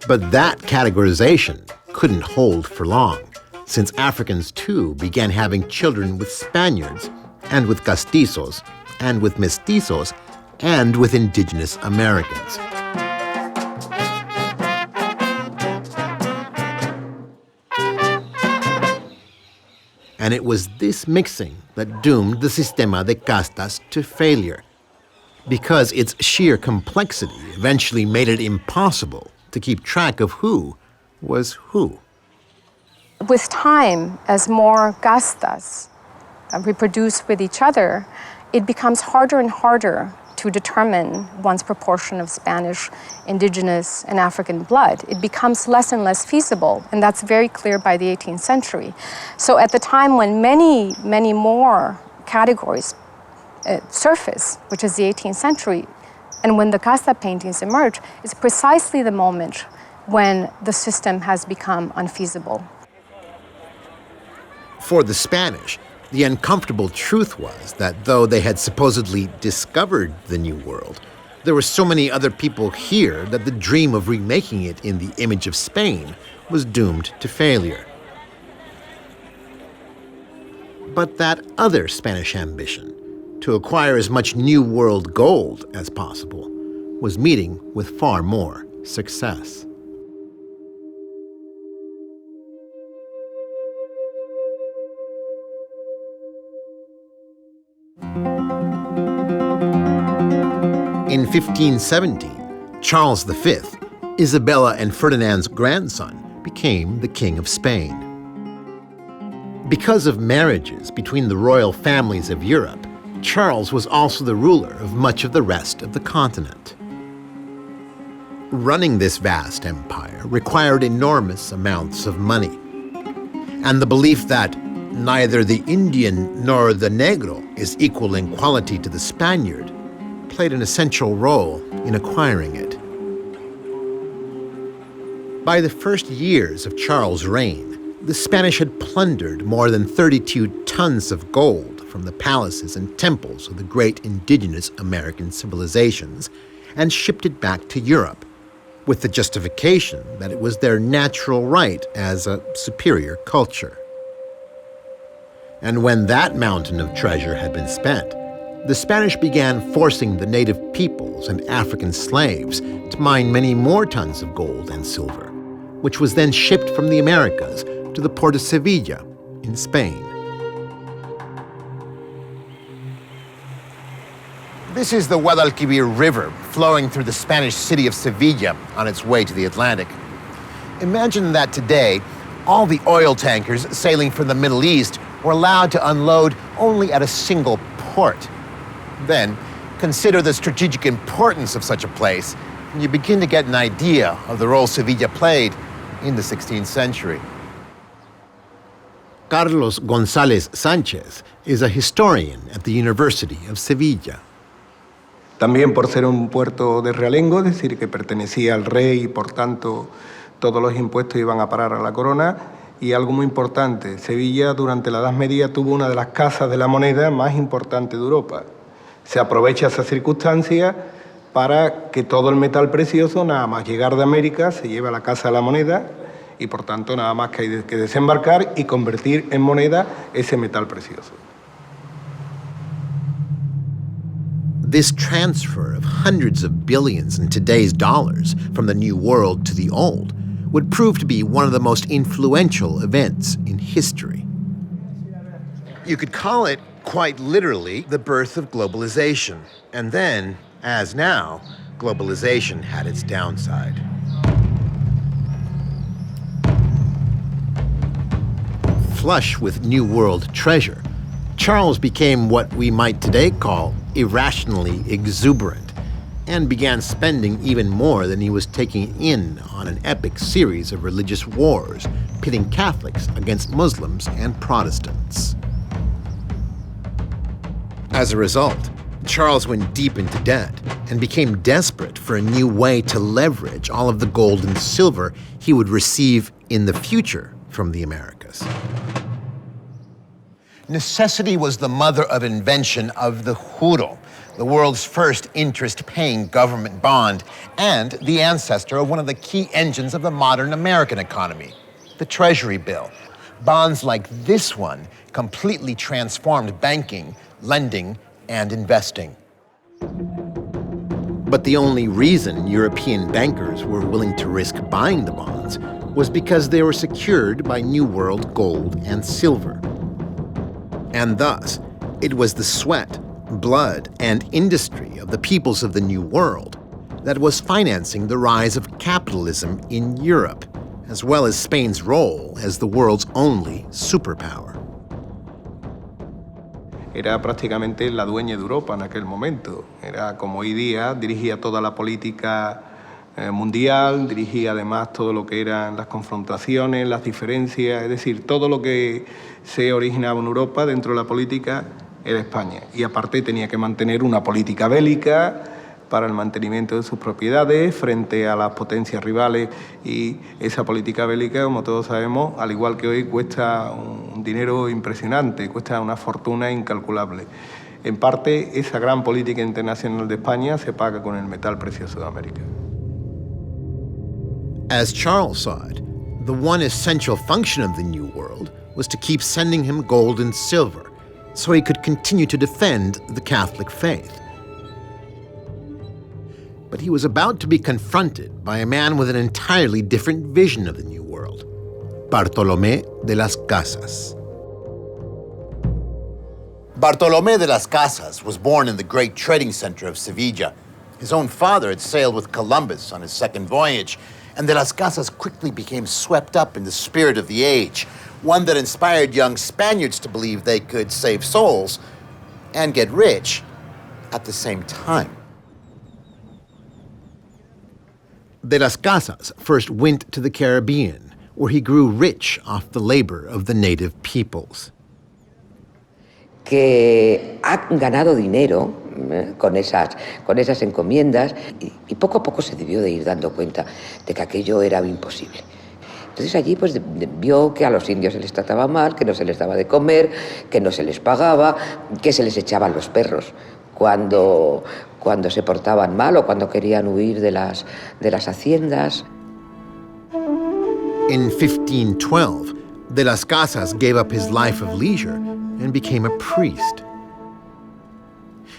But that categorization couldn't hold for long, since Africans too began having children with Spaniards, and with castizos, and with mestizos, and with indigenous Americans. And it was this mixing that doomed the sistema de castas to failure, because its sheer complexity eventually made it impossible to keep track of who was who. With time, as more castas reproduce with each other, it becomes harder and harder to determine one's proportion of Spanish, indigenous, and African blood. It becomes less and less feasible, and that's very clear by the 18th century. So at the time when many, many more categories surface, which is the 18th century, And when the Casa paintings emerge, it's precisely the moment when the system has become unfeasible. For the Spanish, the uncomfortable truth was that though they had supposedly discovered the New World, there were so many other people here that the dream of remaking it in the image of Spain was doomed to failure. But that other Spanish ambition, to acquire as much New World gold as possible, was meeting with far more success. In 1517, Charles V, Isabella and Ferdinand's grandson, became the King of Spain. Because of marriages between the royal families of Europe, Charles was also the ruler of much of the rest of the continent. Running this vast empire required enormous amounts of money, and the belief that neither the Indian nor the Negro is equal in quality to the Spaniard played an essential role in acquiring it. By the first years of Charles' reign, the Spanish had plundered more than 32 tons of gold from the palaces and temples of the great indigenous American civilizations and shipped it back to Europe, with the justification that it was their natural right as a superior culture. And when that mountain of treasure had been spent, the Spanish began forcing the native peoples and African slaves to mine many more tons of gold and silver, which was then shipped from the Americas to the port of Sevilla in Spain. This is the Guadalquivir River flowing through the Spanish city of Sevilla on its way to the Atlantic. Imagine that today, all the oil tankers sailing from the Middle East were allowed to unload only at a single port. Then, consider the strategic importance of such a place, and you begin to get an idea of the role Sevilla played in the 16th century. Carlos González Sánchez is a historian at the University of Sevilla. También por ser un puerto de realengo, es decir, que pertenecía al rey y por tanto todos los impuestos iban a parar a la corona. Y algo muy importante, Sevilla durante la Edad Media tuvo una de las casas de la moneda más importantes de Europa. Se aprovecha esa circunstancia para que todo el metal precioso, nada más llegar de América, se lleve a la casa de la moneda y por tanto nada más que hay que desembarcar y convertir en moneda ese metal precioso. This transfer of hundreds of billions in today's dollars from the New World to the Old would prove to be one of the most influential events in history. You could call it, quite literally, the birth of globalization. And then, as now, globalization had its downside. Flush with New World treasure, Charles became what we might today call irrationally exuberant, and began spending even more than he was taking in on an epic series of religious wars, pitting Catholics against Muslims and Protestants. As a result, Charles went deep into debt and became desperate for a new way to leverage all of the gold and silver he would receive in the future from the Americas. Necessity was the mother of invention of the juro, the world's first interest-paying government bond, and the ancestor of one of the key engines of the modern American economy, the Treasury bill. Bonds like this one completely transformed banking, lending, and investing. But the only reason European bankers were willing to risk buying the bonds was because they were secured by New World gold and silver. And thus, it was the sweat, blood, and industry of the peoples of the New World that was financing the rise of capitalism in Europe, as well as Spain's role as the world's only superpower. Era prácticamente la dueña de Europa en aquel momento. Era como hoy día, dirigía toda la política mundial, dirigía además todo lo que eran las confrontaciones, las diferencias, es decir, todo lo que se originaba en Europa dentro de la política era España. Y aparte tenía que mantener una política bélica para el mantenimiento de sus propiedades frente a las potencias rivales, y esa política bélica, como todos sabemos, al igual que hoy, cuesta un dinero impresionante, cuesta una fortuna incalculable. En parte, esa gran política internacional de España se paga con el metal precioso de América. As Charles saw it, the one essential function of the New World was to keep sending him gold and silver so he could continue to defend the Catholic faith. But he was about to be confronted by a man with an entirely different vision of the New World, Bartolomé de las Casas. Bartolomé de las Casas was born in the great trading center of Sevilla. His own father had sailed with Columbus on his second voyage, and de las Casas quickly became swept up in the spirit of the age, one that inspired young Spaniards to believe they could save souls and get rich at the same time. De las Casas first went to the Caribbean, where he grew rich off the labor of the native peoples. Que ha ganado dinero con esas encomiendas y poco a poco se debió de ir dando cuenta de que aquello era imposible. Entonces allí pues vio que a los indios se les trataba mal, que no se les daba de comer, que no se les pagaba, que se les echaban los perros cuando se portaban mal o cuando querían huir de las haciendas. In 1512, de las Casas gave up his life of leisure and became a priest.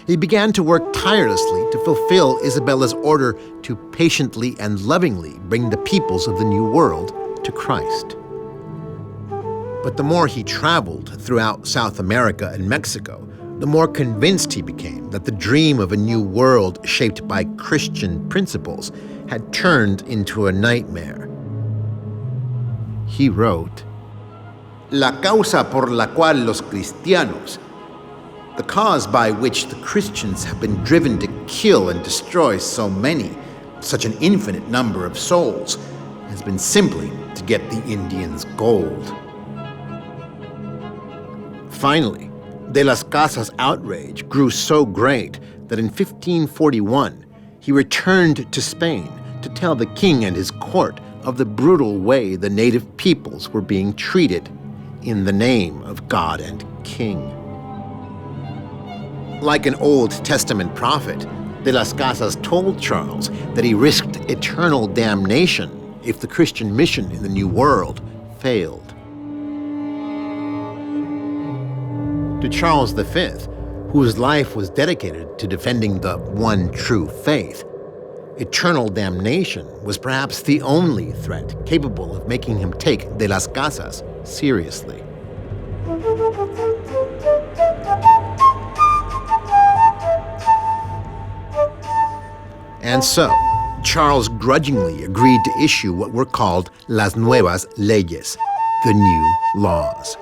He began to work tirelessly to fulfill Isabella's order to patiently and lovingly bring the peoples of the New World to Christ. But the more he traveled throughout South America and Mexico, the more convinced he became that the dream of a new world shaped by Christian principles had turned into a nightmare. He wrote, "La causa por la cual los cristianos, the cause by which the Christians have been driven to kill and destroy so many, such an infinite number of souls, has been simply to get the Indians gold." Finally, de las Casas' outrage grew so great that in 1541, he returned to Spain to tell the king and his court of the brutal way the native peoples were being treated in the name of God and King. Like an Old Testament prophet, de las Casas told Charles that he risked eternal damnation if the Christian mission in the New World failed. To Charles V, whose life was dedicated to defending the one true faith, eternal damnation was perhaps the only threat capable of making him take de las Casas seriously. And so, Charles grudgingly agreed to issue what were called las nuevas leyes, the new laws.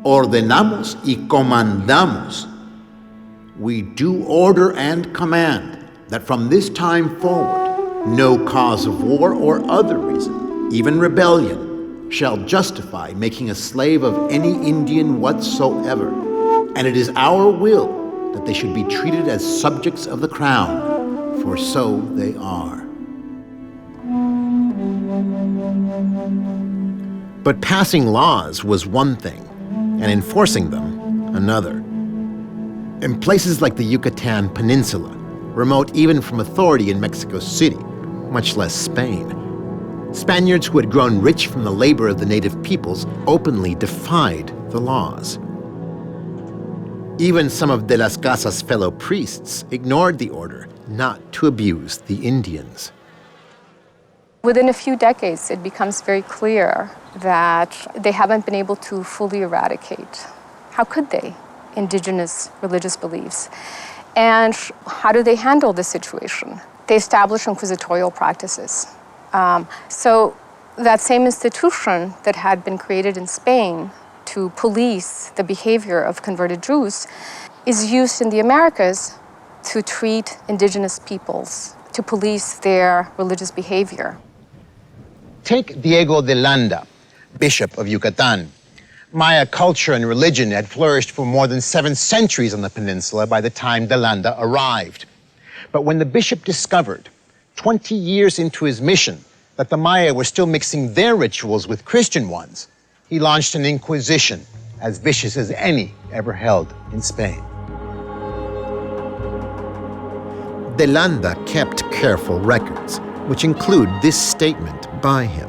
Ordenamos y comandamos. We do order and command that from this time forward, no cause of war or other reason, even rebellion, shall justify making a slave of any Indian whatsoever. And it is our will that they should be treated as subjects of the crown, for so they are. But passing laws was one thing, and enforcing them another. In places like the Yucatan Peninsula, remote even from authority in Mexico City, much less Spain, Spaniards who had grown rich from the labor of the native peoples openly defied the laws. Even some of de las Casas' fellow priests ignored the order not to abuse the Indians. Within a few decades, it becomes very clear that they haven't been able to fully eradicate, how could they, indigenous religious beliefs? And how do they handle this situation? They establish inquisitorial practices. So that same institution that had been created in Spain to police the behavior of converted Jews is used in the Americas to treat indigenous peoples, to police their religious behavior. Take Diego de Landa, Bishop of Yucatan. Maya culture and religion had flourished for more than 7 centuries on the peninsula by the time De Landa arrived. But when the bishop discovered, 20 years into his mission, that the Maya were still mixing their rituals with Christian ones, he launched an inquisition as vicious as any ever held in Spain. De Landa kept careful records, which include this statement by him.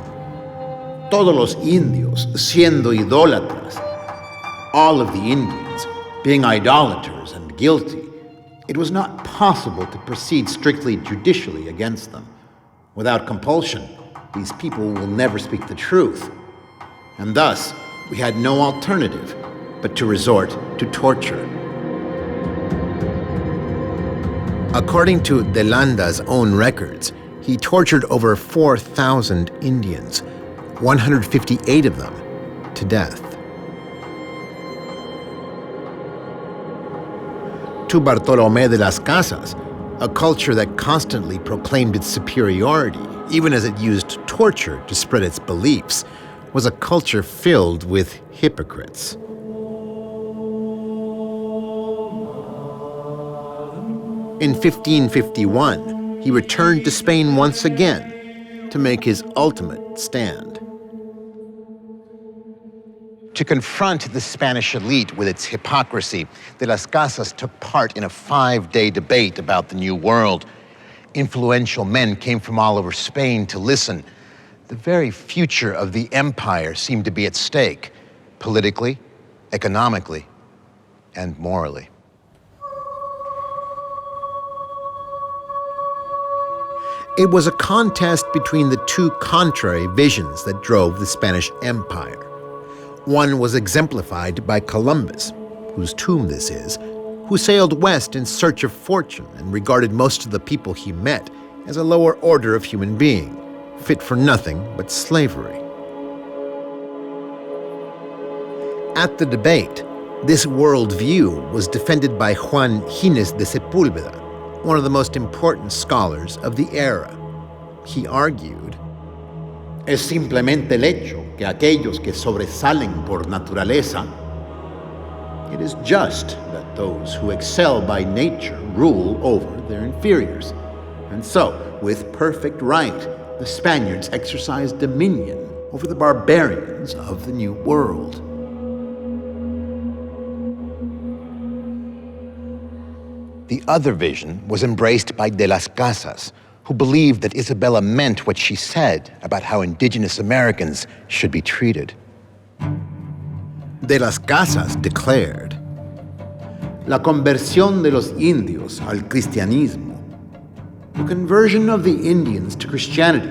Todos los indios siendo idólatras, all of the Indians being idolaters and guilty, it was not possible to proceed strictly judicially against them. Without compulsion, these people will never speak the truth. And thus, we had no alternative but to resort to torture. According to De Landa's own records, he tortured over 4,000 Indians, 158 of them to death. To Bartolomé de las Casas, a culture that constantly proclaimed its superiority, even as it used torture to spread its beliefs, was a culture filled with hypocrites. In 1551, he returned to Spain once again to make his ultimate stand. To confront the Spanish elite with its hypocrisy, de las Casas took part in a 5-day debate about the New World. Influential men came from all over Spain to listen. The very future of the empire seemed to be at stake, politically, economically, and morally. It was a contest between the two contrary visions that drove the Spanish Empire. One was exemplified by Columbus, whose tomb this is, who sailed west in search of fortune and regarded most of the people he met as a lower order of human being, fit for nothing but slavery. At the debate, this worldview was defended by Juan Gines de Sepúlveda, one of the most important scholars of the era. He argued, Es simplemente el hecho que aquellos que sobresalen por naturaleza, it is just that those who excel by nature rule over their inferiors. And so, with perfect right, the Spaniards exercised dominion over the barbarians of the New World. The other vision was embraced by de las Casas, who believed that Isabella meant what she said about how indigenous Americans should be treated. De las Casas declared, La conversión de los indios al cristianismo. The conversion of the Indians to Christianity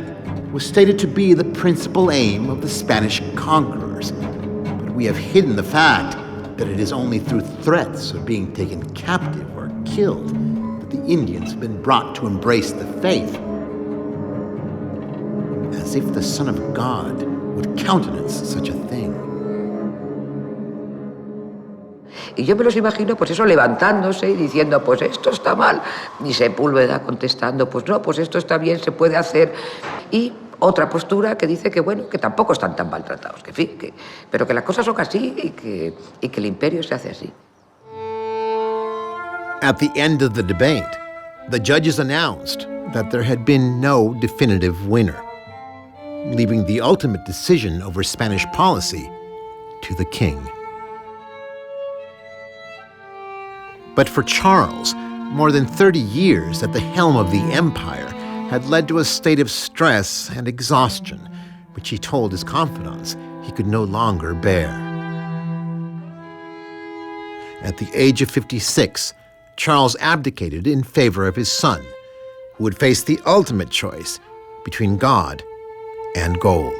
was stated to be the principal aim of the Spanish conquerors, but we have hidden the fact that it is only through threats of being taken captive or killed that the Indians have been brought to embrace the faith, as if the Son of God would countenance such a thing. Y yo me los imagino, pues eso, levantándose y diciendo, pues esto está mal. Y Sepúlveda contestando, pues no, pues esto está bien, se puede hacer. Y otra postura que dice que, bueno, que tampoco están tan maltratados, que, en fin, pero que las cosas son así y que el imperio se hace así. At the end of the debate, the judges announced that there had been no definitive winner, leaving the ultimate decision over Spanish policy to the king. But for Charles, more than 30 years at the helm of the empire had led to a state of stress and exhaustion, which he told his confidants he could no longer bear. At the age of 56, Charles abdicated in favor of his son, who would face the ultimate choice between God and gold.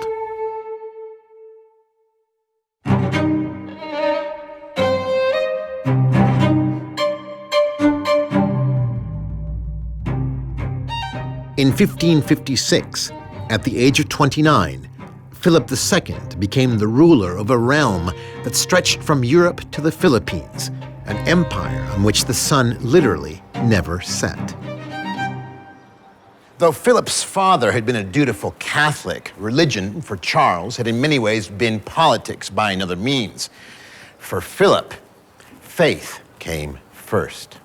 In 1556, at the age of 29, Philip II became the ruler of a realm that stretched from Europe to the Philippines, an empire on which the sun literally never set. Though Philip's father had been a dutiful Catholic, religion for Charles had in many ways been politics by another means. For Philip, faith came first.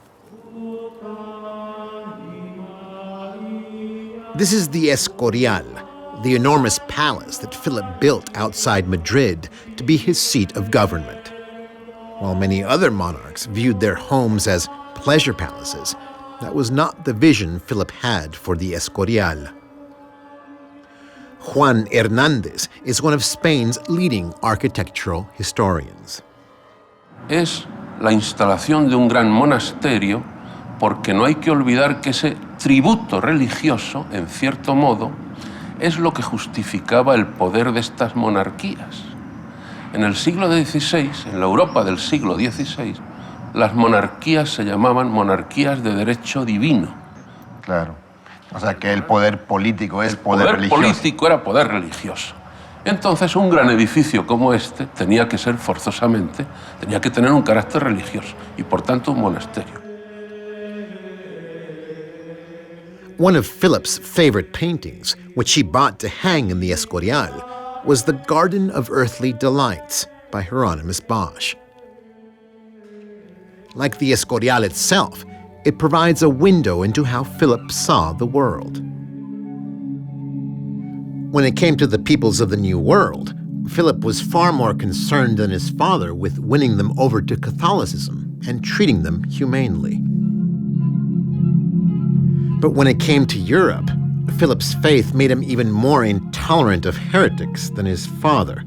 This is the Escorial, the enormous palace that Philip built outside Madrid to be his seat of government. While many other monarchs viewed their homes as pleasure palaces, that was not the vision Philip had for the Escorial. Juan Hernández is one of Spain's leading architectural historians. Es la instalación de un gran monasterio, porque no hay que olvidar que ese tributo religioso, en cierto modo, es lo que justificaba el poder de estas monarquías. En el siglo XVI, en la Europa del siglo XVI, las monarquías se llamaban monarquías de derecho divino. Claro. O sea que el poder político es poder religioso. El poder político era poder religioso. Entonces, un gran edificio como este tenía que ser forzosamente, tenía que tener un carácter religioso y, por tanto, un monasterio. One of Philip's favorite paintings, which he bought to hang in the Escorial, was The Garden of Earthly Delights by Hieronymus Bosch. Like the Escorial itself, it provides a window into how Philip saw the world. When it came to the peoples of the New World, Philip was far more concerned than his father with winning them over to Catholicism and treating them humanely. But when it came to Europe, Philip's faith made him even more intolerant of heretics than his father.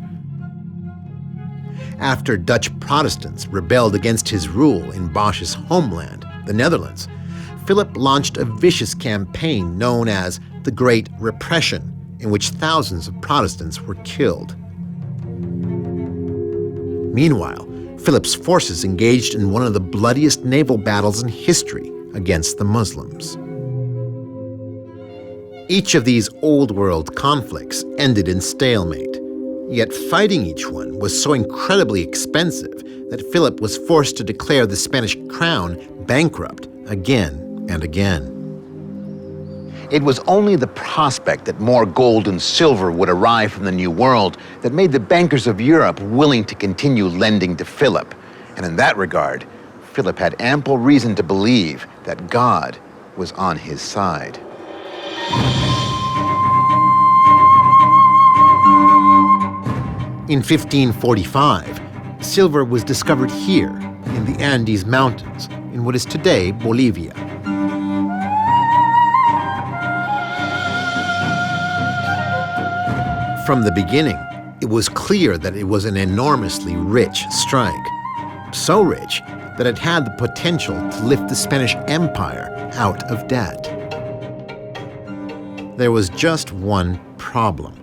After Dutch Protestants rebelled against his rule in Bosch's homeland, the Netherlands, Philip launched a vicious campaign known as the Great Repression, in which thousands of Protestants were killed. Meanwhile, Philip's forces engaged in one of the bloodiest naval battles in history against the Muslims. Each of these Old World conflicts ended in stalemate. Yet fighting each one was so incredibly expensive that Philip was forced to declare the Spanish crown bankrupt again and again. It was only the prospect that more gold and silver would arrive from the New World that made the bankers of Europe willing to continue lending to Philip. And in that regard, Philip had ample reason to believe that God was on his side. In 1545, silver was discovered here in the Andes Mountains, in what is today Bolivia. From the beginning, it was clear that it was an enormously rich strike. So rich that it had the potential to lift the Spanish Empire out of debt. There was just one problem.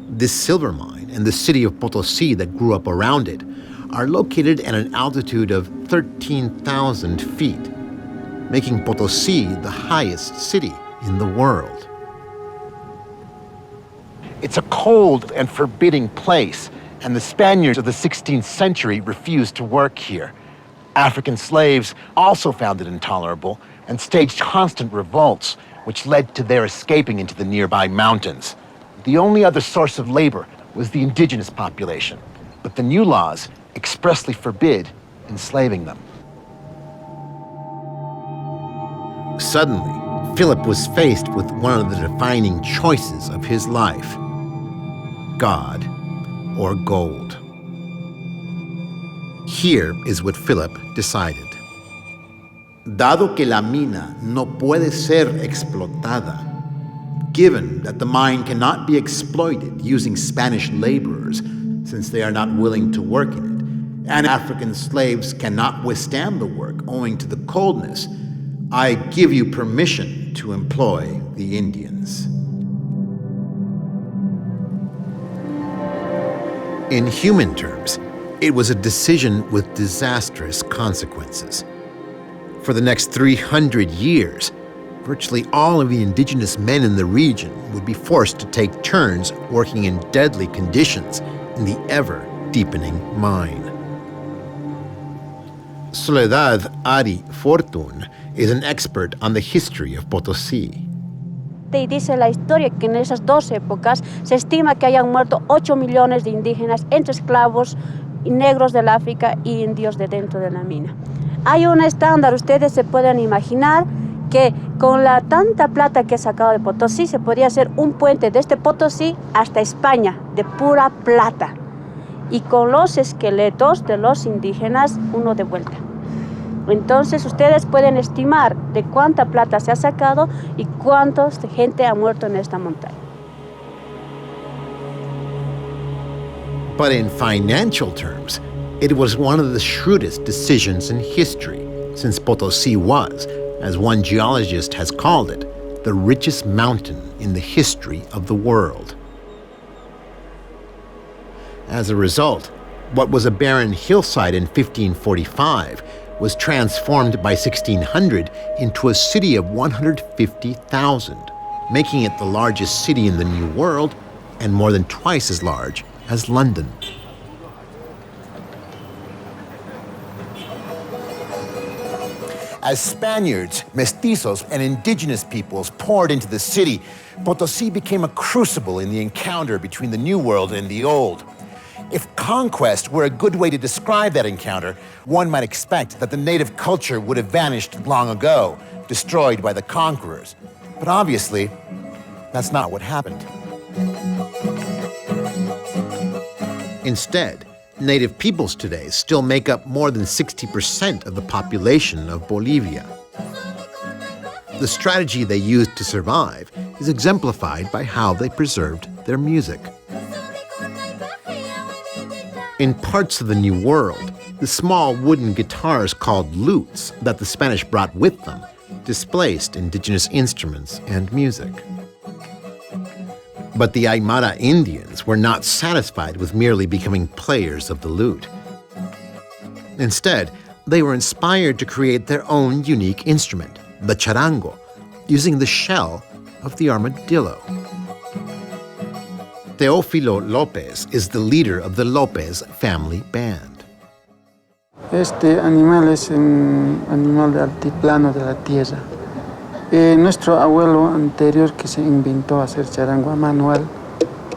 This silver mine and the city of Potosí that grew up around it are located at an altitude of 13,000 feet, making Potosí the highest city in the world. It's a cold and forbidding place, and the Spaniards of the 16th century refused to work here. African slaves also found it intolerable and staged constant revolts, which led to their escaping into the nearby mountains. The only other source of labor was the indigenous population, but the new laws expressly forbid enslaving them. Suddenly, Philip was faced with one of the defining choices of his life: God or gold. Here is what Philip decided. Dado que la mina no puede ser explotada, given that the mine cannot be exploited using Spanish laborers since they are not willing to work in it, and African slaves cannot withstand the work owing to the coldness, I give you permission to employ the Indians. In human terms, it was a decision with disastrous consequences. For the next 300 years, virtually all of the indigenous men in the region would be forced to take turns working in deadly conditions in the ever-deepening mine. Soledad Ari Fortun is an expert on the history of Potosí. y dice la historia que en esas dos épocas se estima que hayan muerto 8 millones de indígenas entre esclavos negros del África y indios de dentro de la mina. Hay un estándar, ustedes se pueden imaginar que con la tanta plata que he sacado de Potosí se podría hacer un puente desde Potosí hasta España de pura plata y con los esqueletos de los indígenas uno de vuelta. Entonces ustedes pueden estimar de cuánta plata se ha sacado y cuánta gente ha muerto en esta montaña. But in financial terms, it was one of the shrewdest decisions in history, since Potosí was, as one geologist has called it, the richest mountain in the history of the world. As a result, what was a barren hillside in 1545 was transformed by 1600 into a city of 150,000, making it the largest city in the New World and more than twice as large as London. As Spaniards, mestizos, and indigenous peoples poured into the city, Potosí became a crucible in the encounter between the New World and the Old. If conquest were a good way to describe that encounter, one might expect that the native culture would have vanished long ago, destroyed by the conquerors. But obviously, that's not what happened. Instead, native peoples today still make up more than 60% of the population of Bolivia. The strategy they used to survive is exemplified by how they preserved their music. In parts of the New World, the small wooden guitars called lutes that the Spanish brought with them displaced indigenous instruments and music. But the Aymara Indians were not satisfied with merely becoming players of the lute. Instead, they were inspired to create their own unique instrument, the charango, using the shell of the armadillo. Teófilo López is the leader of the López family band. Este animal es un animal de altiplano de la tierra. Nuestro abuelo anterior que se inventó a hacer charango manual,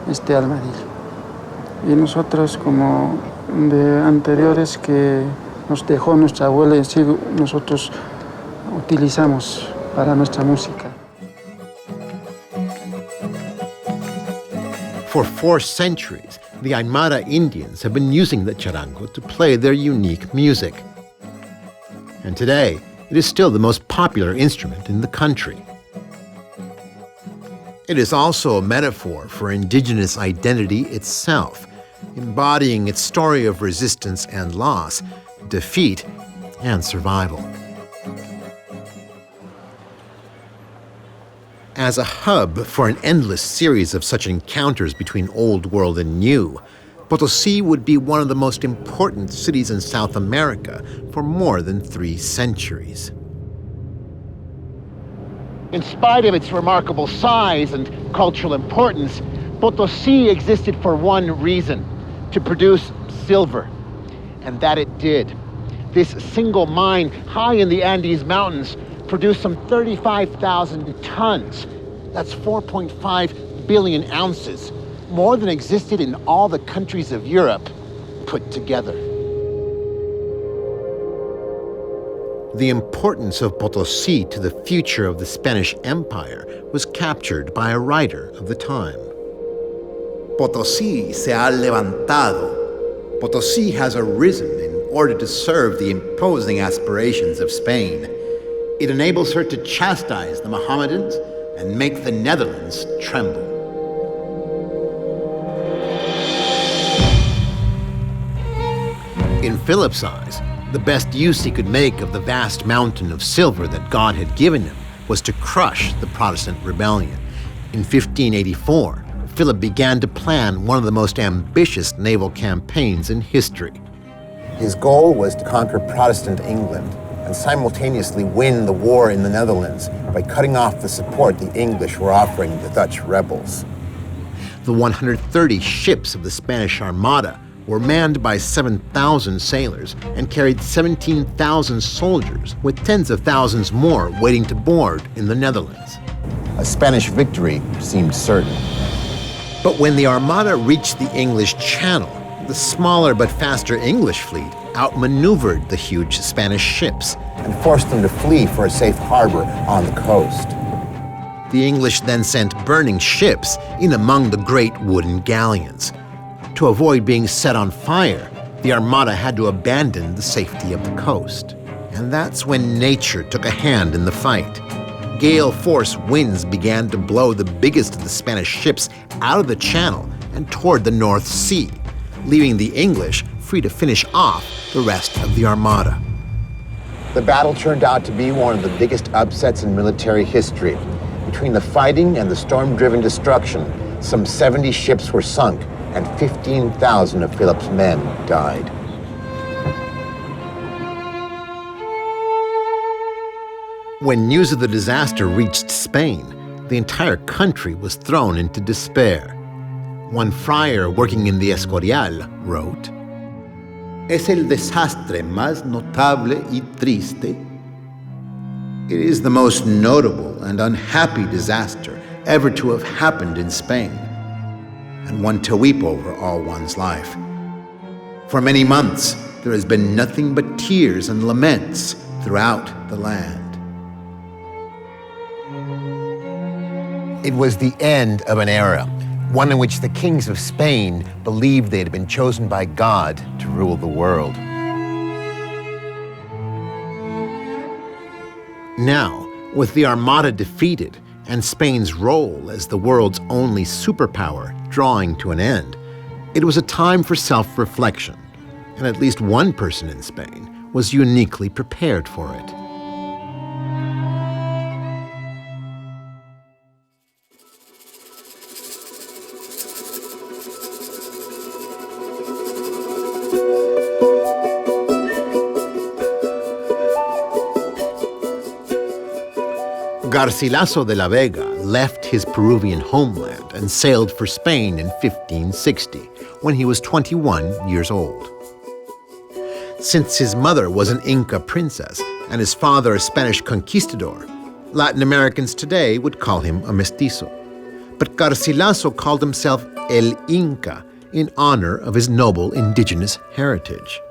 este armadillo. Y nosotros como de anteriores que nos dejó nuestra abuela y así nosotros utilizamos para nuestra música. For 4 centuries, the Aymara Indians have been using the charango to play their unique music. And today, it is still the most popular instrument in the country. It is also a metaphor for indigenous identity itself, embodying its story of resistance and loss, defeat and survival. As a hub for an endless series of such encounters between Old World and New, Potosí would be one of the most important cities in South America for more than 3 centuries. In spite of its remarkable size and cultural importance, Potosí existed for one reason, to produce silver. And that it did. This single mine high in the Andes Mountains produced some 35,000 tons. That's 4.5 billion ounces, more than existed in all the countries of Europe put together. The importance of Potosí to the future of the Spanish Empire was captured by a writer of the time. Potosí se ha levantado. Potosí has arisen in order to serve the imposing aspirations of Spain. It enables her to chastise the Mohammedans and make the Netherlands tremble. In Philip's eyes, the best use he could make of the vast mountain of silver that God had given him was to crush the Protestant rebellion. In 1584, Philip began to plan one of the most ambitious naval campaigns in history. His goal was to conquer Protestant England and simultaneously win the war in the Netherlands by cutting off the support the English were offering the Dutch rebels. The 130 ships of the Spanish Armada were manned by 7,000 sailors and carried 17,000 soldiers, with tens of thousands more waiting to board in the Netherlands. a Spanish victory seemed certain. But when the Armada reached the English Channel, the smaller but faster English fleet outmaneuvered the huge Spanish ships and forced them to flee for a safe harbor on the coast. The English then sent burning ships in among the great wooden galleons. To avoid being set on fire, the Armada had to abandon the safety of the coast. And that's when nature took a hand in the fight. Gale force winds began to blow the biggest of the Spanish ships out of the channel and toward the North Sea, leaving the English free to finish off the rest of the Armada. The battle turned out to be one of the biggest upsets in military history. Between the fighting and the storm-driven destruction, some 70 ships were sunk and 15,000 of Philip's men died. When news of the disaster reached Spain, the entire country was thrown into despair. One friar working in the Escorial wrote, "Es el desastre más notable y triste. It is the most notable and unhappy disaster ever to have happened in Spain, and one to weep over all one's life. For many months, there has been nothing but tears and laments throughout the land." It was the end of an era, one in which the kings of Spain believed they had been chosen by God to rule the world. Now, with the Armada defeated and Spain's role as the world's only superpower drawing to an end, it was a time for self-reflection, and at least one person in Spain was uniquely prepared for it. Garcilaso de la Vega left his Peruvian homeland and sailed for Spain in 1560, when he was 21 years old. Since his mother was an Inca princess and his father a Spanish conquistador, Latin Americans today would call him a mestizo. But Garcilaso called himself El Inca in honor of his noble indigenous heritage.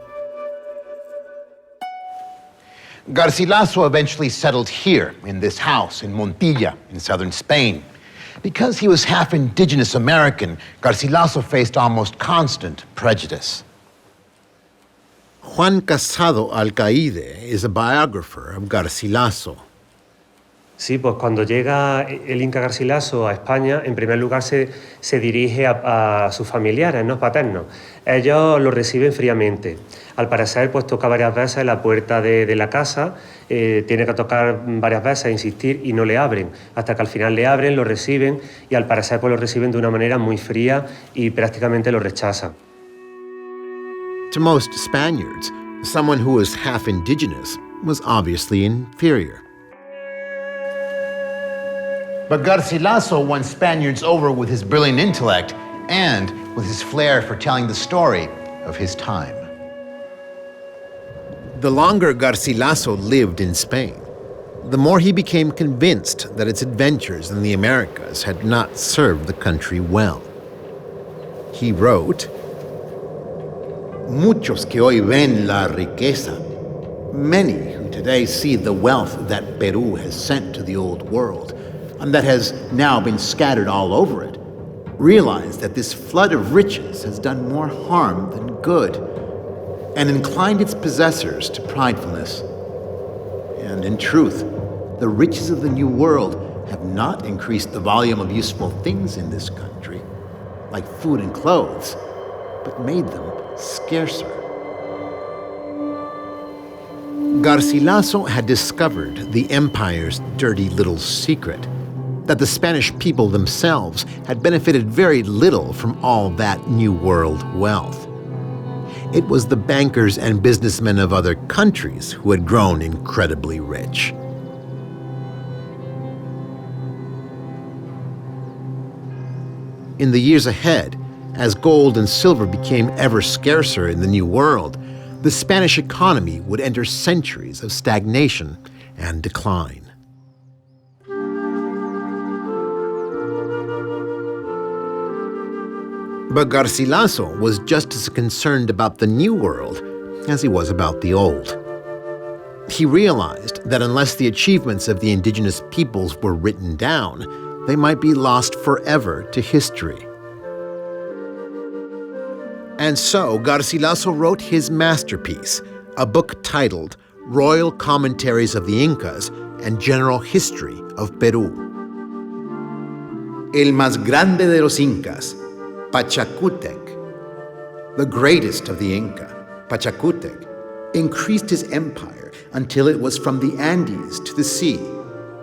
Garcilaso eventually settled here in this house in Montilla in southern Spain. Because he was half indigenous American, Garcilaso faced almost constant prejudice. Juan Casado Alcaide is a biographer of Garcilaso. Sí, pues cuando llega el Inca Garcilaso a España, en primer lugar se dirige a sus familiares, ¿no? Paternos. Ellos lo reciben fríamente. Al parecer, pues toca varias veces en la puerta de la casa, tiene que tocar varias veces, insistir, y no le abren. Hasta que al final le abren, lo reciben, y al parecer pues lo reciben de una manera muy fría y prácticamente lo rechazan. To most Spaniards, someone who was half indigenous was obviously inferior. But Garcilaso won Spaniards over with his brilliant intellect and with his flair for telling the story of his time. The longer Garcilaso lived in Spain, the more he became convinced that its adventures in the Americas had not served the country well. He wrote, "Muchos que hoy ven la riqueza, many who today see the wealth that Peru has sent to the old world, and that has now been scattered all over it, realize that this flood of riches has done more harm than good, and inclined its possessors to pridefulness. And in truth, the riches of the New World have not increased the volume of useful things in this country, like food and clothes, but made them scarcer." Garcilaso had discovered the empire's dirty little secret, that the Spanish people themselves had benefited very little from all that New World wealth. It was the bankers and businessmen of other countries who had grown incredibly rich. In the years ahead, as gold and silver became ever scarcer in the New World, the Spanish economy would enter centuries of stagnation and decline. But Garcilaso was just as concerned about the New World as he was about the Old. He realized that unless the achievements of the indigenous peoples were written down, they might be lost forever to history. And so Garcilaso wrote his masterpiece, a book titled Royal Commentaries of the Incas and General History of Peru. El más grande de los Incas, Pachacútec, the greatest of the Inca, Pachacútec, increased his empire until it was from the Andes to the sea.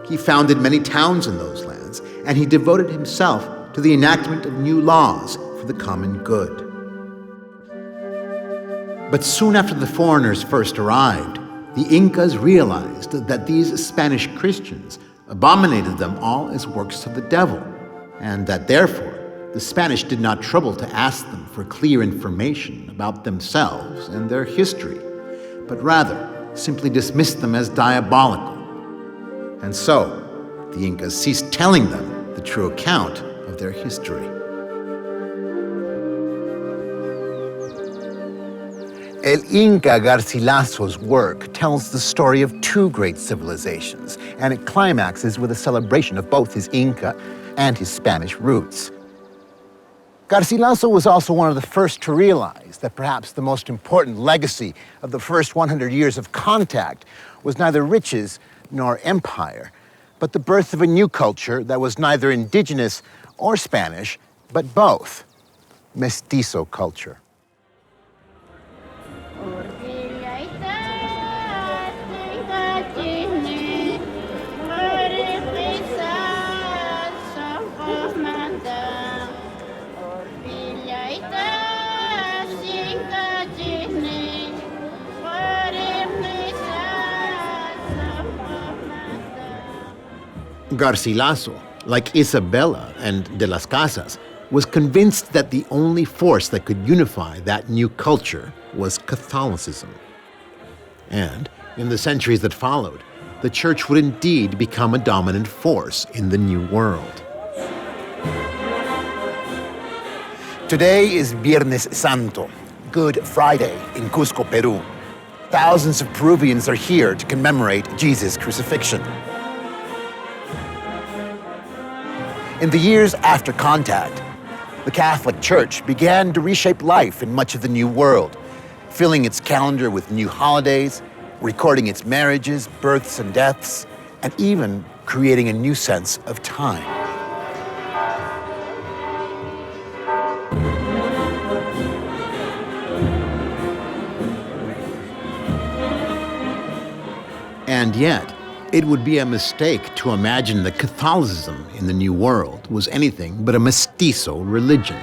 He founded many towns in those lands, and he devoted himself to the enactment of new laws for the common good. But soon after the foreigners first arrived, the Incas realized that these Spanish Christians abominated them all as works of the devil, and that therefore the Spanish did not trouble to ask them for clear information about themselves and their history, but rather simply dismissed them as diabolical. And so, the Incas ceased telling them the true account of their history. El Inca Garcilaso's work tells the story of two great civilizations, and it climaxes with a celebration of both his Inca and his Spanish roots. Garcilaso was also one of the first to realize that perhaps the most important legacy of the first 100 years of contact was neither riches nor empire, but the birth of a new culture that was neither indigenous or Spanish, but both, mestizo culture. Garcilaso, like Isabella and de las Casas, was convinced that the only force that could unify that new culture was Catholicism. And in the centuries that followed, the church would indeed become a dominant force in the New World. Today is Viernes Santo, Good Friday in Cusco, Peru. Thousands of Peruvians are here to commemorate Jesus' crucifixion. In the years after contact, the Catholic Church began to reshape life in much of the New World, filling its calendar with new holidays, recording its marriages, births, and deaths, and even creating a new sense of time. And yet, it would be a mistake to imagine that Catholicism in the New World was anything but a mestizo religion.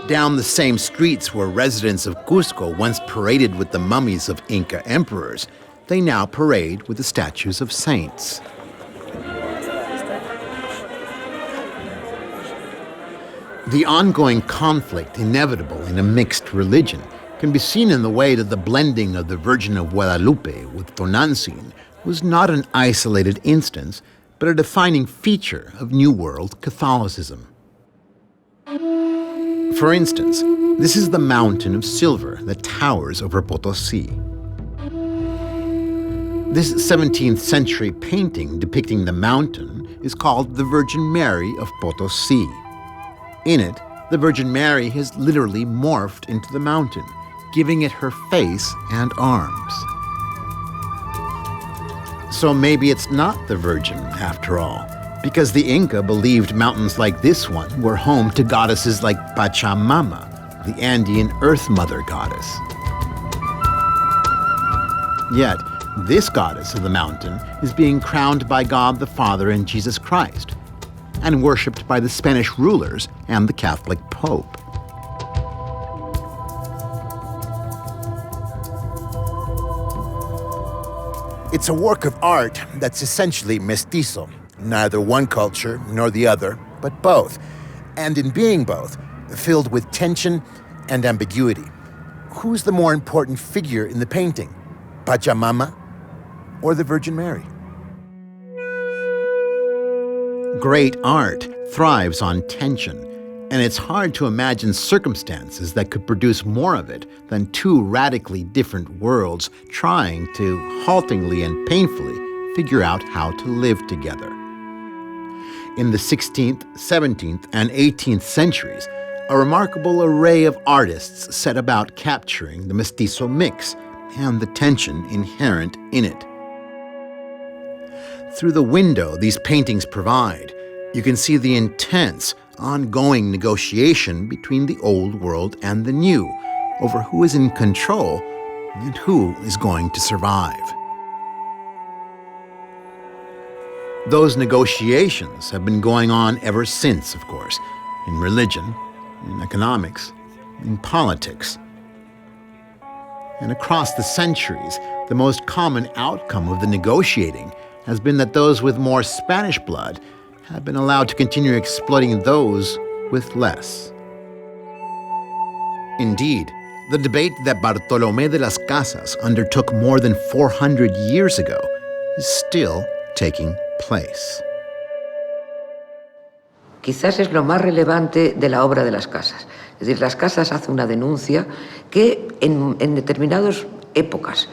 Down the same streets where residents of Cusco once paraded with the mummies of Inca emperors, they now parade with the statues of saints. The ongoing conflict inevitable in a mixed religion can be seen in the way that the blending of the Virgin of Guadalupe with Tonantzin was not an isolated instance, but a defining feature of New World Catholicism. For instance, this is the mountain of silver that towers over Potosí. This 17th century painting depicting the mountain is called the Virgin Mary of Potosí. In it, the Virgin Mary has literally morphed into the mountain, giving it her face and arms. So maybe it's not the Virgin after all, because the Inca believed mountains like this one were home to goddesses like Pachamama, the Andean Earth Mother goddess. Yet, this goddess of the mountain is being crowned by God the Father and Jesus Christ, and worshipped by the Spanish rulers and the Catholic Pope. It's a work of art that's essentially mestizo, neither one culture nor the other, but both, and in being both, filled with tension and ambiguity. Who's the more important figure in the painting, Pachamama or the Virgin Mary? Great art thrives on tension, And it's hard to imagine circumstances that could produce more of it than two radically different worlds trying to haltingly and painfully figure out how to live together. In the 16th, 17th, and 18th centuries, a remarkable array of artists set about capturing the mestizo mix and the tension inherent in it. Through the window these paintings provide, you can see the intense, ongoing negotiation between the old world and the new over who is in control and who is going to survive. Those negotiations have been going on ever since, of course, in religion, in economics, in politics. And across the centuries, the most common outcome of the negotiating has been that those with more Spanish blood have been allowed to continue exploiting those with less. Indeed, the debate that Bartolomé de las Casas undertook more than 400 years ago is still taking place. Quizás es lo más relevante de la obra de las Casas. Es decir, las Casas hace una denuncia que en determinadas épocas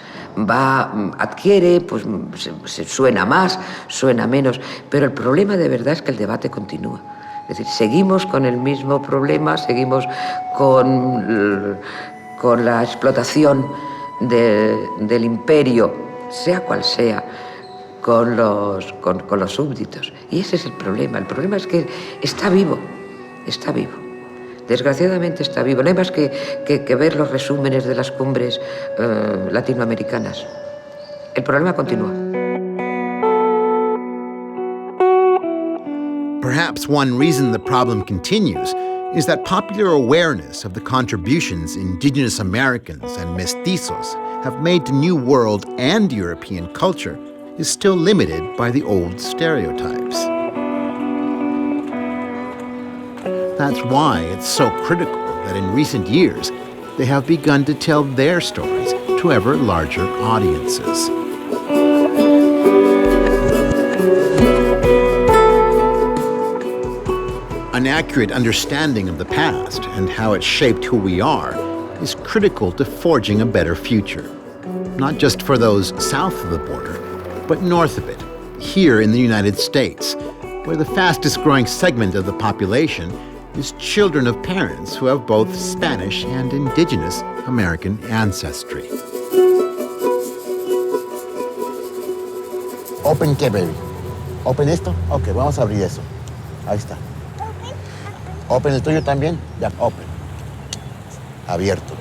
adquiere, pues se suena más, suena menos, pero el problema de verdad es que el debate continúa. Es decir, seguimos con el mismo problema, seguimos con la explotación del imperio, sea cual sea, con los súbditos. Y ese es el problema. El problema es que está vivo, está vivo. Desgraciadamente está vivo. No hay más que ver los resúmenes de las cumbres latinoamericanas. El problema continúa. Perhaps one reason the problem continues is that popular awareness of the contributions indigenous Americans and mestizos have made to New World and European culture is still limited by the old stereotypes. That's why it's so critical that in recent years they have begun to tell their stories to ever larger audiences. An accurate understanding of the past and how it shaped who we are is critical to forging a better future, not just for those south of the border, but north of it, here in the United States, where the fastest growing segment of the population is children of parents who have both Spanish and indigenous American ancestry. Open qué, baby? Open esto? Ok, vamos a abrir eso. Ahí está. Open el tuyo también? Ya, open. Abierto.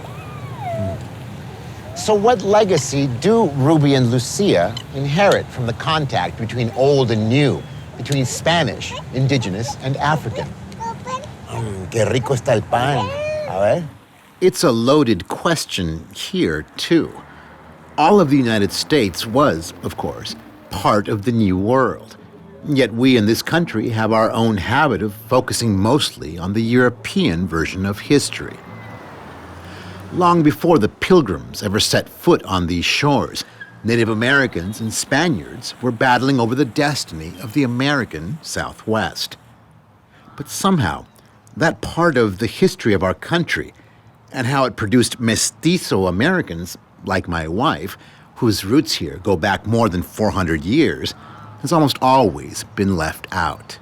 So what legacy do Ruby and Lucia inherit from the contact between old and new, between Spanish, indigenous, and African? Qué rico está el pan. A ver. It's a loaded question here, too. All of the United States was, of course, part of the New World. Yet we in this country have our own habit of focusing mostly on the European version of history. Long before the Pilgrims ever set foot on these shores, Native Americans and Spaniards were battling over the destiny of the American Southwest. But somehow, that part of the history of our country and how it produced mestizo Americans, like my wife, whose roots here go back more than 400 years, has almost always been left out.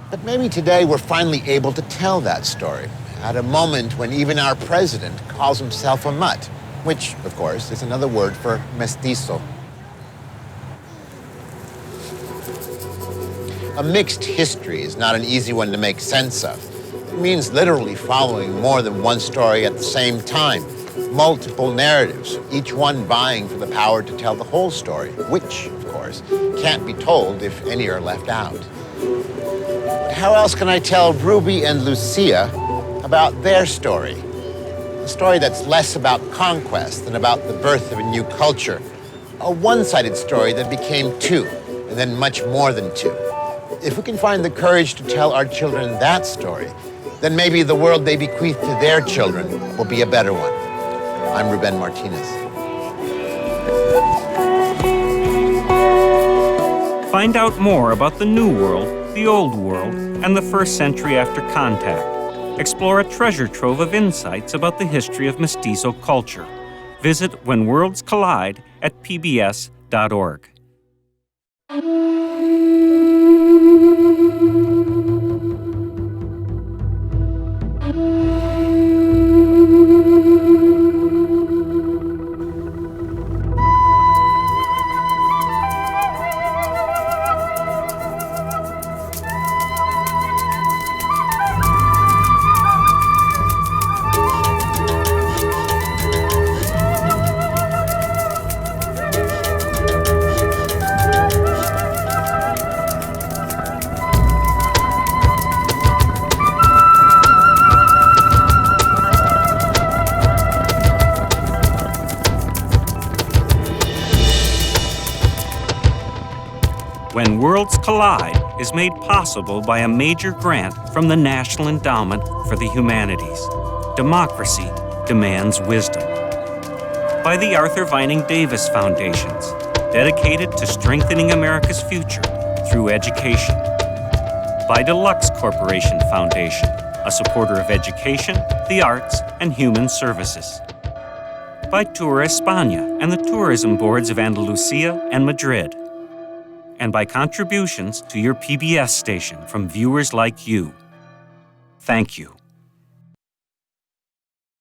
But maybe today we're finally able to tell that story at a moment when even our president calls himself a mutt, which, of course, is another word for mestizo. A mixed history is not an easy one to make sense of. It means literally following more than one story at the same time, multiple narratives, each one vying for the power to tell the whole story, which, of course, can't be told if any are left out. But how else can I tell Ruby and Lucia about their story? A story that's less about conquest than about the birth of a new culture. A one-sided story that became two, and then much more than two. If we can find the courage to tell our children that story, then maybe the world they bequeath to their children will be a better one. I'm Rubin Martinez. Find out more about the New World the Old World, and the first century after contact. Explore a treasure trove of insights about the history of mestizo culture. Visit When Worlds Collide at pbs.org. When Worlds Collide is made possible by a major grant from the National Endowment for the Humanities. Democracy demands wisdom. By the Arthur Vining Davis Foundations, dedicated to strengthening America's future through education. By Deluxe Corporation Foundation, a supporter of education, the arts, and human services. By Tour España and the tourism boards of Andalusia and Madrid. And by contributions to your PBS station from viewers like you. Thank you.